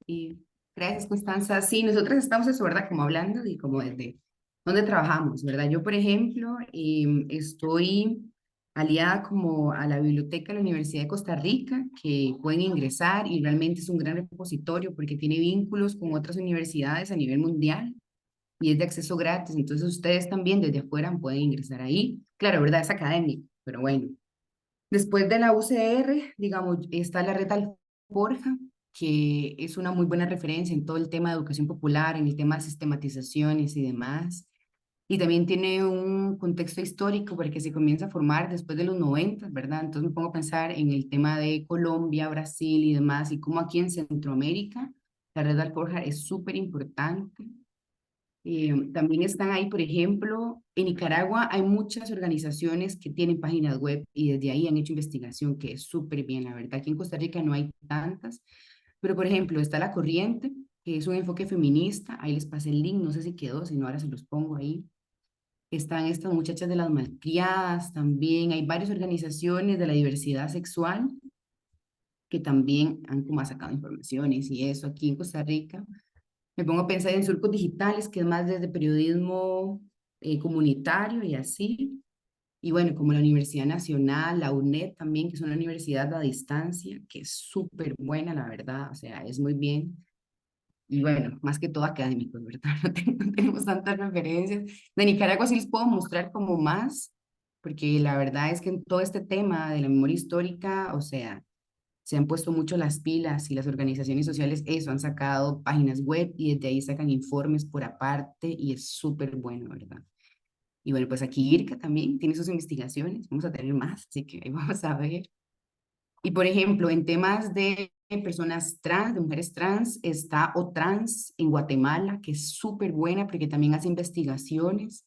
Y gracias, Constanza. Sí, nosotros estamos eso, ¿verdad? Como hablando y como desde dónde trabajamos, ¿verdad? Yo, por ejemplo, estoy aliada como a la Biblioteca de la Universidad de Costa Rica, que pueden ingresar y realmente es un gran repositorio porque tiene vínculos con otras universidades a nivel mundial y es de acceso gratis. Entonces, ustedes también desde afuera pueden ingresar ahí. Claro, ¿verdad? Es académico, pero bueno. Después de la UCR, digamos, está la red Alforja, que es una muy buena referencia en todo el tema de educación popular, en el tema de sistematizaciones y demás. Y también tiene un contexto histórico porque se comienza a formar después de los 90, ¿verdad? Entonces me pongo a pensar en el tema de Colombia, Brasil y demás, y cómo aquí en Centroamérica la red Alforja es súper importante. También están ahí, por ejemplo, en Nicaragua hay muchas organizaciones que tienen páginas web y desde ahí han hecho investigación que es súper bien, la verdad. Aquí en Costa Rica no hay tantas, pero por ejemplo está La Corriente, que es un enfoque feminista, ahí les pasé el link, no sé si quedó, si no ahora se los pongo ahí. Están estas muchachas de las malcriadas también, hay varias organizaciones de la diversidad sexual que también han como sacado informaciones y eso aquí en Costa Rica. Me pongo a pensar en surcos digitales, que es más desde periodismo comunitario y así. Y bueno, como la Universidad Nacional, la UNED también, que es una universidad a distancia, que es súper buena, la verdad, o sea, es muy bien. Y bueno, más que todo académicos, ¿verdad? No tenemos tantas referencias. De Nicaragua sí les puedo mostrar como más, porque la verdad es que en todo este tema de la memoria histórica, o sea, se han puesto mucho las pilas y las organizaciones sociales eso, han sacado páginas web y desde ahí sacan informes por aparte y es súper bueno, ¿verdad? Y bueno, pues aquí IRCA también tiene sus investigaciones, vamos a tener más, así que ahí vamos a ver. Y por ejemplo, en temas de personas trans, de mujeres trans, está OTrans en Guatemala, que es súper buena porque también hace investigaciones.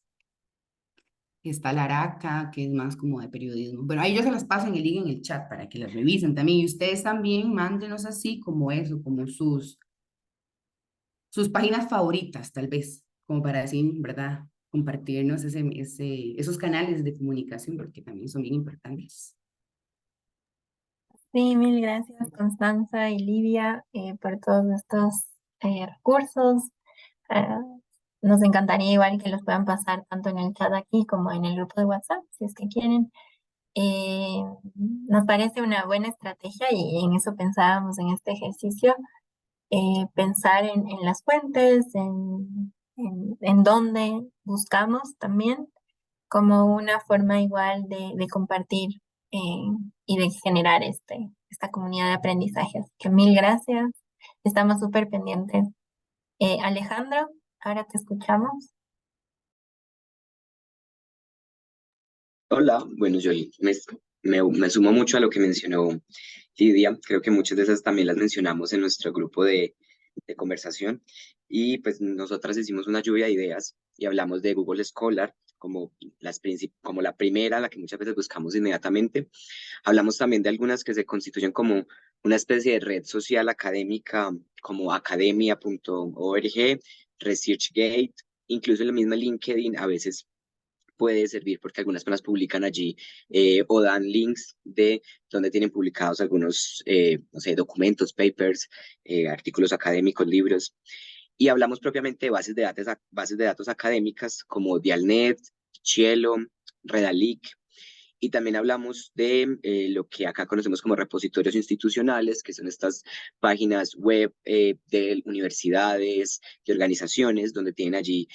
Está la Araca, que es más como de periodismo. Bueno, ahí yo se las paso en el link en el chat para que las revisen también. Y ustedes también mándenos así como eso, como sus páginas favoritas, tal vez, como para decir, ¿verdad? Compartirnos esos canales de comunicación, porque también son bien importantes. Sí, mil gracias Constanza y Livia por todos estos recursos. Ah, nos encantaría igual que los puedan pasar tanto en el chat aquí como en el grupo de WhatsApp, si es que quieren. Nos parece una buena estrategia y en eso pensábamos en este ejercicio, pensar en las fuentes, en dónde buscamos también. como una forma igual de compartir y de generar esta comunidad de aprendizaje. Así que mil gracias. Estamos súper pendientes. Alejandro, ahora te escuchamos. Hola, bueno, yo me sumo mucho a lo que mencionó Lidia. Creo que muchas de esas también las mencionamos en nuestro grupo de conversación. Y pues nosotras hicimos una lluvia de ideas y hablamos de Google Scholar como, como la primera, la que muchas veces buscamos inmediatamente. Hablamos también de algunas que se constituyen como una especie de red social académica, como academia.org, ResearchGate, incluso en la misma LinkedIn a veces puede servir porque algunas personas publican allí o dan links de donde tienen publicados algunos, no sé, documentos, papers, artículos académicos, libros. Y hablamos propiamente de bases de datos académicas como Dialnet, Cielo, Redalic, y también hablamos de lo que acá conocemos como repositorios institucionales, que son estas páginas web de universidades, de organizaciones, donde tienen allí,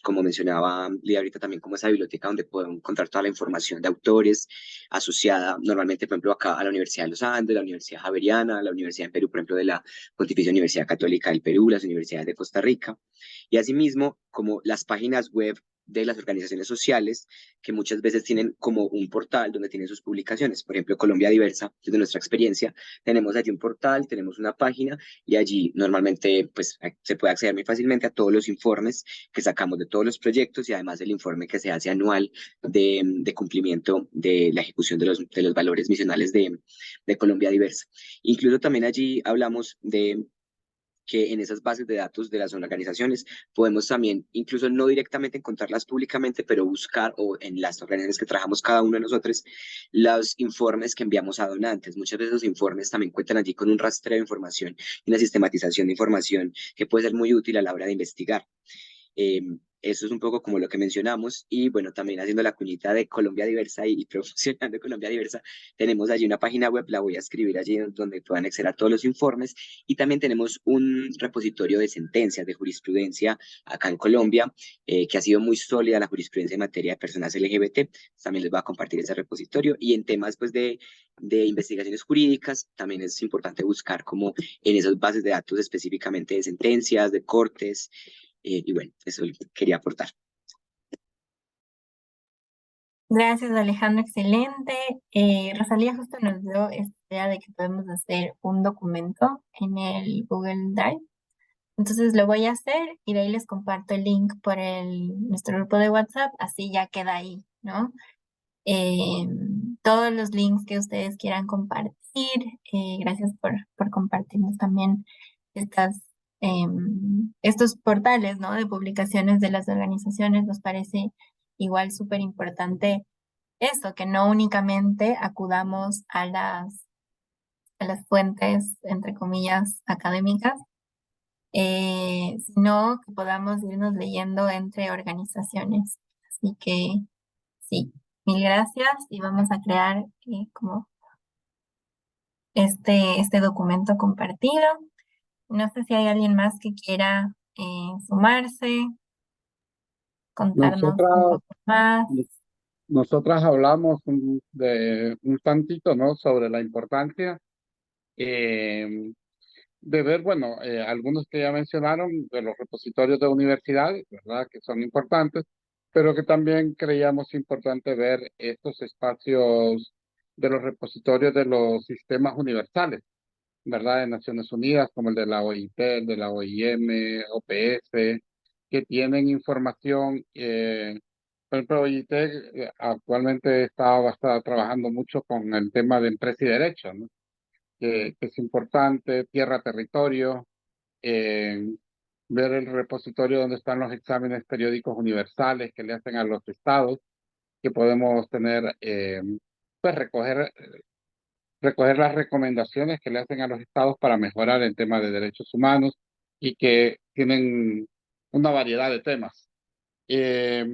como mencionaba Lidia ahorita, también como esa biblioteca donde podemos encontrar toda la información de autores asociada normalmente, por ejemplo, acá a la Universidad de los Andes, la Universidad Javeriana, la Universidad en Perú, por ejemplo, de la Pontificia Universidad Católica del Perú, las universidades de Costa Rica, y asimismo como las páginas web de las organizaciones sociales que muchas veces tienen como un portal donde tienen sus publicaciones. Por ejemplo, Colombia Diversa, desde nuestra experiencia, tenemos allí un portal, tenemos una página y allí normalmente pues se puede acceder muy fácilmente a todos los informes que sacamos de todos los proyectos y además el informe que se hace anual de cumplimiento de la ejecución de los valores misionales de Colombia Diversa. Incluso también allí hablamos de que en esas bases de datos de las organizaciones podemos también, incluso no directamente encontrarlas públicamente, pero buscar o en las organizaciones que trabajamos cada uno de nosotros, los informes que enviamos a donantes. Muchas veces los informes también cuentan allí con un rastreo de información y una sistematización de información que puede ser muy útil a la hora de investigar. Eh, Eso es un poco como lo que mencionamos y bueno, también haciendo la cuñita de Colombia Diversa y promocionando Colombia Diversa, tenemos allí una página web, la voy a escribir allí donde puedan acceder a todos los informes y también tenemos un repositorio de sentencias de jurisprudencia acá en Colombia, que ha sido muy sólida la jurisprudencia en materia de personas LGBT, también les voy a compartir ese repositorio y en temas pues de investigaciones jurídicas, también es importante buscar como en esas bases de datos específicamente de sentencias, de cortes, y bueno, eso quería aportar. Gracias, Alejandro, excelente. Rosalía justo nos dio esta idea de que podemos hacer un documento en el Google Drive. Entonces lo voy a hacer y de ahí les comparto el link por nuestro grupo de WhatsApp, así ya queda ahí, ¿no? Eh, todos los links que ustedes quieran compartir. Gracias por compartirnos también estas, estos portales, ¿no? De publicaciones de las organizaciones. Nos parece igual súper importante eso, que no únicamente acudamos a las fuentes, entre comillas, académicas, sino que podamos irnos leyendo entre organizaciones. Así que sí, mil gracias y vamos a crear como este documento compartido. No sé si hay alguien más que quiera sumarse, contarnos un Nosotras, poco más. nosotras hablamos de un tantito, ¿no? Sobre la importancia eh, de ver, bueno, algunos que ya mencionaron de los repositorios de universidades, ¿verdad? Que son importantes, pero que también creíamos importante ver estos espacios de los repositorios de los sistemas universales, ¿verdad? De Naciones Unidas, como el de la OIT, el de la OIM, OPS, que tienen información. Por ejemplo, OIT actualmente está trabajando mucho con el tema de empresa y derecho, ¿no? Que es importante, tierra, territorio, eh, ver el repositorio donde están los exámenes periódicos universales que le hacen a los estados, que podemos tener, pues recoger las recomendaciones que le hacen a los estados para mejorar el tema de derechos humanos y que tienen una variedad de temas. Eh,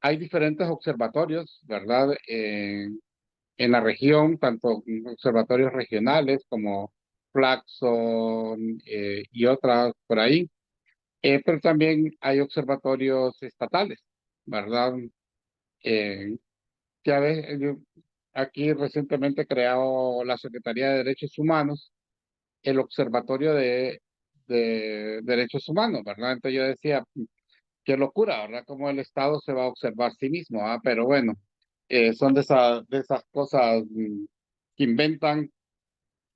Hay diferentes observatorios, ¿verdad? En la región, tanto observatorios regionales como Flaxon y otras por ahí, pero también hay observatorios estatales, ¿verdad? Eh, ya ves, aquí recientemente he creado la Secretaría de Derechos Humanos, el Observatorio de Derechos Humanos, ¿verdad? Entonces yo decía, qué locura, ¿verdad? Cómo el Estado se va a observar a sí mismo, ¿ah? Pero bueno, son de esas cosas que inventan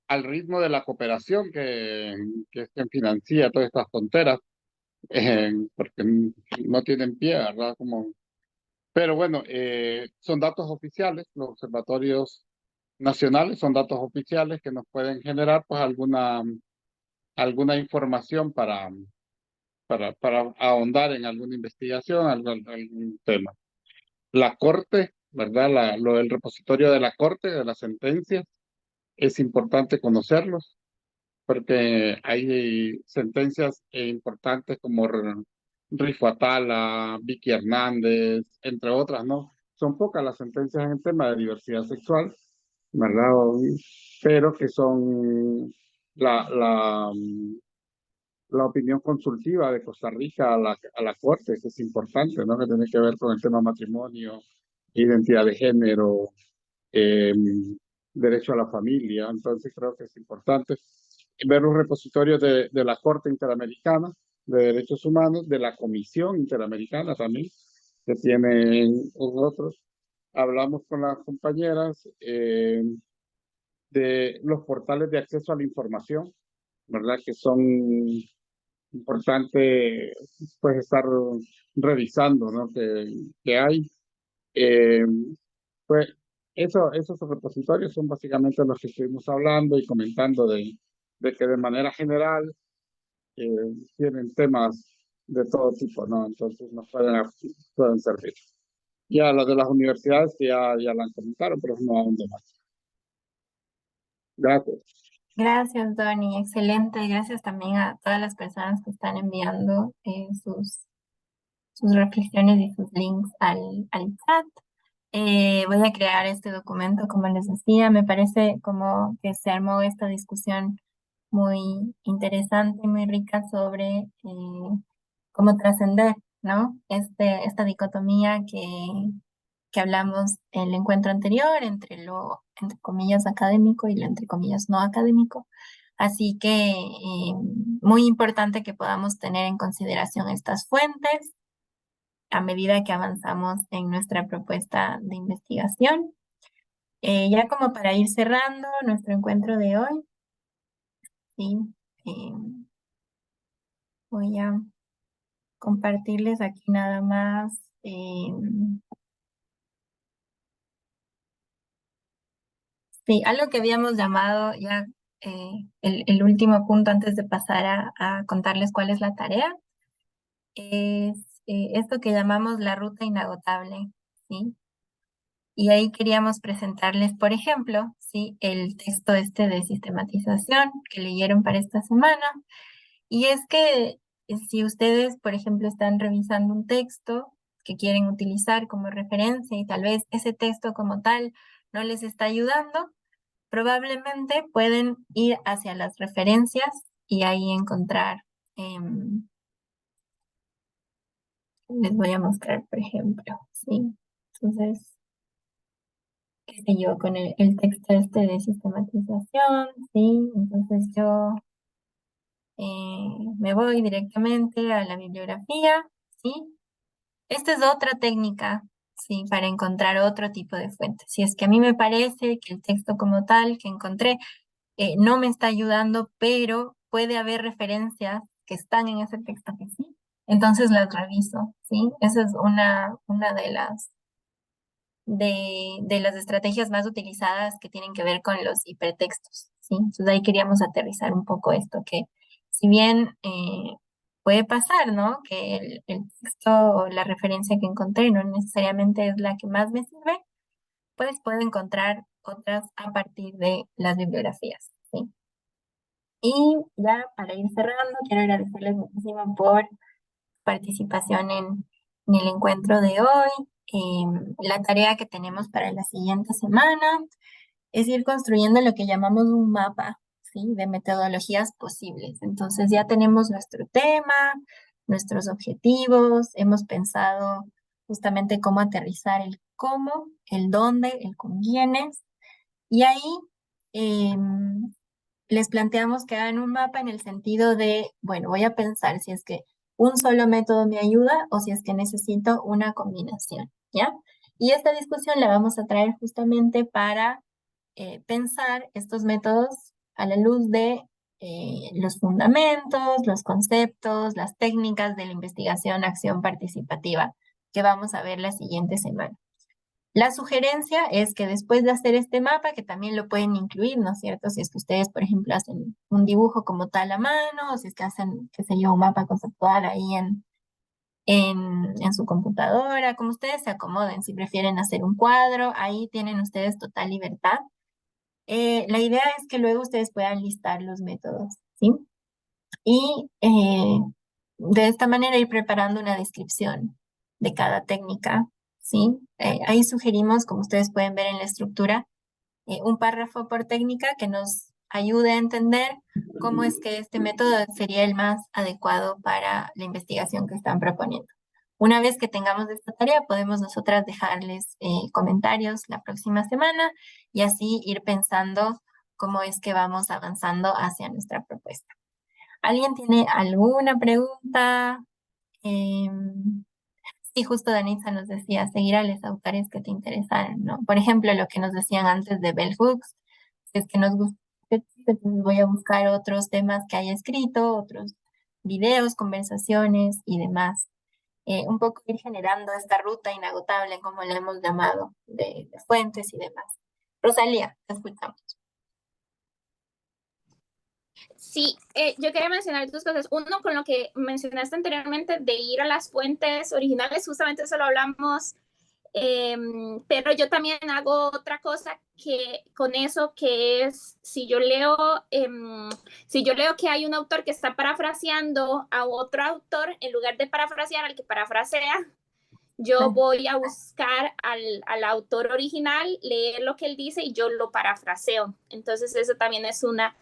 al ritmo de la cooperación que es quien financia todas estas tonteras, porque no tienen pie, ¿verdad? Como, pero bueno, son datos oficiales, los observatorios nacionales son datos oficiales que nos pueden generar pues alguna información para ahondar en alguna investigación, algún tema. La Corte, ¿verdad? Lo del repositorio de la Corte, de las sentencias, es importante conocerlos, porque hay sentencias importantes como Rifo Atala, Vicky Hernández, entre otras, ¿no? Son pocas las sentencias en el tema de diversidad sexual, ¿verdad? Pero que son la opinión consultiva de Costa Rica a la Corte, que es importante, ¿no? Que tiene que ver con el tema matrimonio, identidad de género, eh, derecho a la familia. Entonces creo que es importante ver los repositorios de la Corte Interamericana de Derechos Humanos, de la Comisión Interamericana también, que tienen otros. Hablamos con las compañeras de los portales de acceso a la información, ¿verdad? Que son importantes pues estar revisando, ¿no? Que hay. Eh, pues esos repositorios son básicamente los que estuvimos hablando y comentando de que de manera general eh, tienen temas de todo tipo, ¿no? Entonces nos pueden servir. Ya lo de las universidades que ya la han comentado, pero no ahondo más. Gracias. Gracias, Donny. Excelente. Gracias también a todas las personas que están enviando sus reflexiones y sus links al chat. Voy a crear este documento, como les decía. Me parece como que se armó esta discusión muy interesante y muy rica sobre cómo trascender, ¿no? Esta dicotomía que hablamos en el encuentro anterior entre lo, entre comillas, académico y lo, entre comillas, no académico. Así que muy importante que podamos tener en consideración estas fuentes a medida que avanzamos en nuestra propuesta de investigación. Ya como para ir cerrando nuestro encuentro de hoy, ¿sí? Eh, Voy a compartirles aquí nada más. Sí, algo que habíamos llamado ya el último punto antes de pasar a contarles cuál es la tarea, es esto que llamamos la ruta inagotable, ¿sí? Y ahí queríamos presentarles, por ejemplo, ¿sí? El texto este de sistematización que leyeron para esta semana. Y es que si ustedes, por ejemplo, están revisando un texto que quieren utilizar como referencia y tal vez ese texto como tal no les está ayudando, probablemente pueden ir hacia las referencias y ahí encontrar, les voy a mostrar, por ejemplo, ¿sí? Entonces, qué sé yo, con el texto este de sistematización, ¿sí? Entonces yo me voy directamente a la bibliografía, ¿sí? Esta es otra técnica, ¿sí? Para encontrar otro tipo de fuentes. Si es que a mí me parece que el texto como tal que encontré no me está ayudando, pero puede haber referencias que están en ese texto que sí, entonces las reviso, ¿sí? Esa es una de las estrategias más utilizadas que tienen que ver con los hipertextos, ¿sí? Entonces ahí queríamos aterrizar un poco esto, que si bien puede pasar, ¿no? Que el texto o la referencia que encontré no necesariamente es la que más me sirve, pues puedo encontrar otras a partir de las bibliografías, ¿sí? Y ya para ir cerrando, quiero agradecerles muchísimo por participación en el encuentro de hoy. La tarea que tenemos para la siguiente semana es ir construyendo lo que llamamos un mapa, ¿sí? De metodologías posibles. Entonces ya tenemos nuestro tema, nuestros objetivos, hemos pensado justamente cómo aterrizar el cómo, el dónde, el con quiénes. Y ahí les planteamos que hagan un mapa en el sentido de, bueno, voy a pensar si es que un solo método me ayuda o si es que necesito una combinación, ¿ya? Y esta discusión la vamos a traer justamente para pensar estos métodos a la luz de los fundamentos, los conceptos, las técnicas de la investigación, acción participativa que vamos a ver la siguiente semana. La sugerencia es que después de hacer este mapa, que también lo pueden incluir, ¿no es cierto? Si es que ustedes, por ejemplo, hacen un dibujo como tal a mano, o si es que hacen, qué sé yo, un mapa conceptual ahí en su computadora, como ustedes se acomoden. Si prefieren hacer un cuadro, ahí tienen ustedes total libertad. La idea es que luego ustedes puedan listar los métodos, ¿sí? Y de esta manera ir preparando una descripción de cada técnica, ¿sí? Ahí sugerimos, como ustedes pueden ver en la estructura, un párrafo por técnica que nos ayude a entender cómo es que este método sería el más adecuado para la investigación que están proponiendo. Una vez que tengamos esta tarea, podemos nosotras dejarles comentarios la próxima semana y así ir pensando cómo es que vamos avanzando hacia nuestra propuesta. ¿Alguien tiene alguna pregunta? Sí, justo Danitza nos decía, seguir a los autores que te interesaran, ¿no? Por ejemplo, lo que nos decían antes de Bell Hooks, si es que nos gusta, entonces voy a buscar otros temas que haya escrito, otros videos, conversaciones y demás. Un poco ir generando esta ruta inagotable, como la hemos llamado, de fuentes y demás. Rosalía, te escuchamos. Sí, yo quería mencionar dos cosas. Uno, con lo que mencionaste anteriormente de ir a las fuentes originales, justamente eso lo hablamos, pero yo también hago otra cosa que con eso, que es si yo leo que hay un autor que está parafraseando a otro autor, en lugar de parafrasear al que parafrasea, yo voy a buscar al autor original, leer lo que él dice y yo lo parafraseo. Entonces eso también es una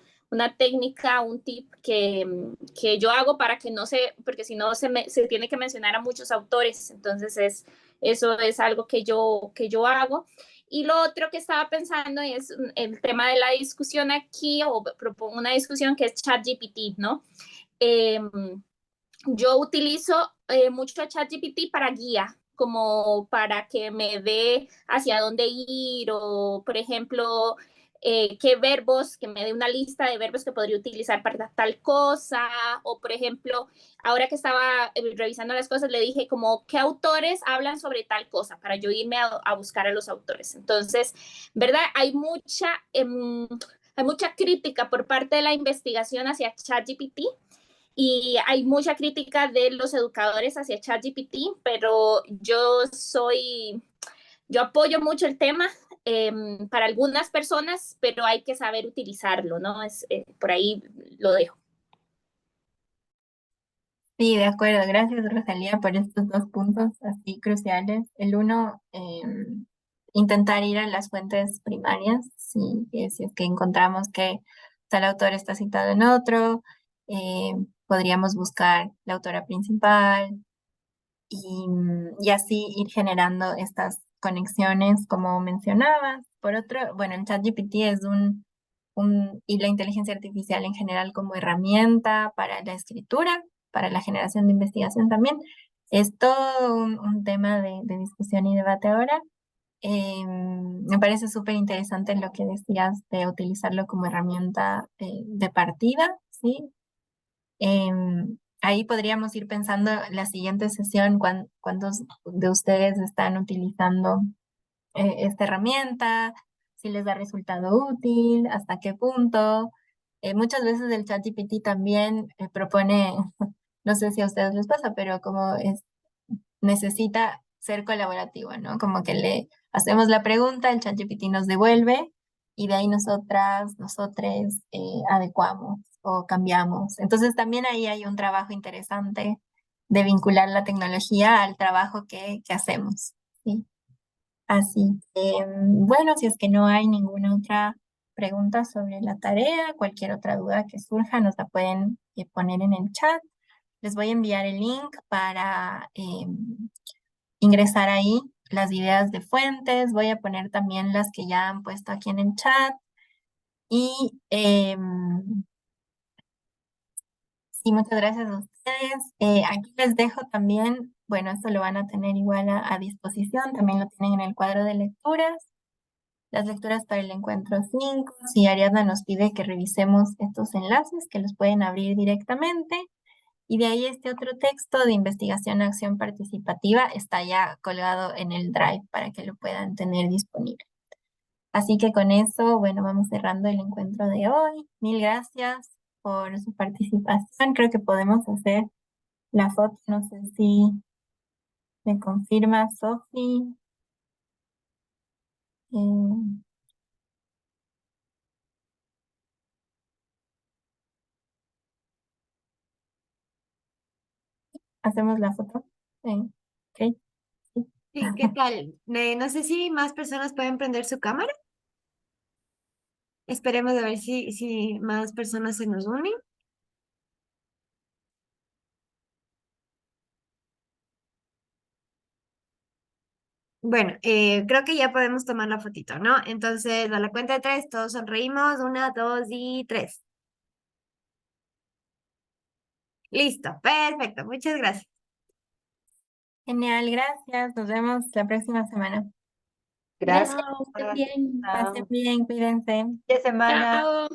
técnica, un tip que yo hago para que no porque si no se tiene que mencionar a muchos autores. Entonces eso es algo que yo hago. Y lo otro que estaba pensando es el tema de la discusión aquí, o propongo una discusión que es ChatGPT, ¿no? Yo utilizo mucho a ChatGPT para guía, como para que me dé hacia dónde ir, o por ejemplo, qué verbos, que me dé una lista de verbos que podría utilizar para tal cosa, o por ejemplo, ahora que estaba revisando las cosas, le dije como qué autores hablan sobre tal cosa, para yo irme a buscar a los autores. Entonces, ¿verdad? Hay mucha crítica por parte de la investigación hacia ChatGPT, y hay mucha crítica de los educadores hacia ChatGPT, pero yo apoyo mucho el tema para algunas personas, pero hay que saber utilizarlo, ¿no? Por ahí lo dejo. Sí, de acuerdo. Gracias, Rosalía, por estos dos puntos así cruciales. El uno, intentar ir a las fuentes primarias, si es que encontramos que tal autor está citado en otro, podríamos buscar la autora principal y así ir generando estas conexiones como mencionabas. Por otro, bueno, el ChatGPT es y la inteligencia artificial en general como herramienta para la escritura, para la generación de investigación también. Es todo un tema de discusión y debate ahora. Me parece súper interesante lo que decías de utilizarlo como herramienta de partida, ¿sí? Ahí podríamos ir pensando la siguiente sesión, cuántos de ustedes están utilizando esta herramienta, si les da resultado útil, hasta qué punto. Muchas veces el ChatGPT también propone, no sé si a ustedes les pasa, pero necesita ser colaborativo, ¿no? Como que le hacemos la pregunta, el ChatGPT nos devuelve y de ahí nosotres adecuamos o cambiamos. Entonces también ahí hay un trabajo interesante de vincular la tecnología al trabajo que hacemos, ¿sí? Así que, bueno, si es que no hay ninguna otra pregunta sobre la tarea, cualquier otra duda que surja, nos la pueden poner en el chat. Les voy a enviar el link para ingresar ahí las ideas de fuentes. Voy a poner también las que ya han puesto aquí en el chat. Y sí, muchas gracias a ustedes. Aquí les dejo también, bueno, esto lo van a tener igual a disposición, también lo tienen en el cuadro de lecturas, las lecturas para el encuentro 5. Si Ariadna nos pide que revisemos estos enlaces, que los pueden abrir directamente. Y de ahí este otro texto de investigación acción participativa está ya colgado en el Drive para que lo puedan tener disponible. Así que con eso, bueno, vamos cerrando el encuentro de hoy. Mil gracias por su participación. Creo que podemos hacer la foto. No sé si me confirma Sofi. ¿Hacemos la foto? Ok. Sí. Sí, ¿qué tal? No sé si más personas pueden prender su cámara. Esperemos a ver si más personas se nos unen. Bueno, creo que ya podemos tomar la fotito, ¿no? Entonces, a la cuenta de 3, todos sonreímos. 1, 2 y 3. Listo, perfecto. Muchas gracias. Genial, gracias. Nos vemos la próxima semana. Gracias. Chao, estén bien. Pasen bien, cuídense. Semana. Chao.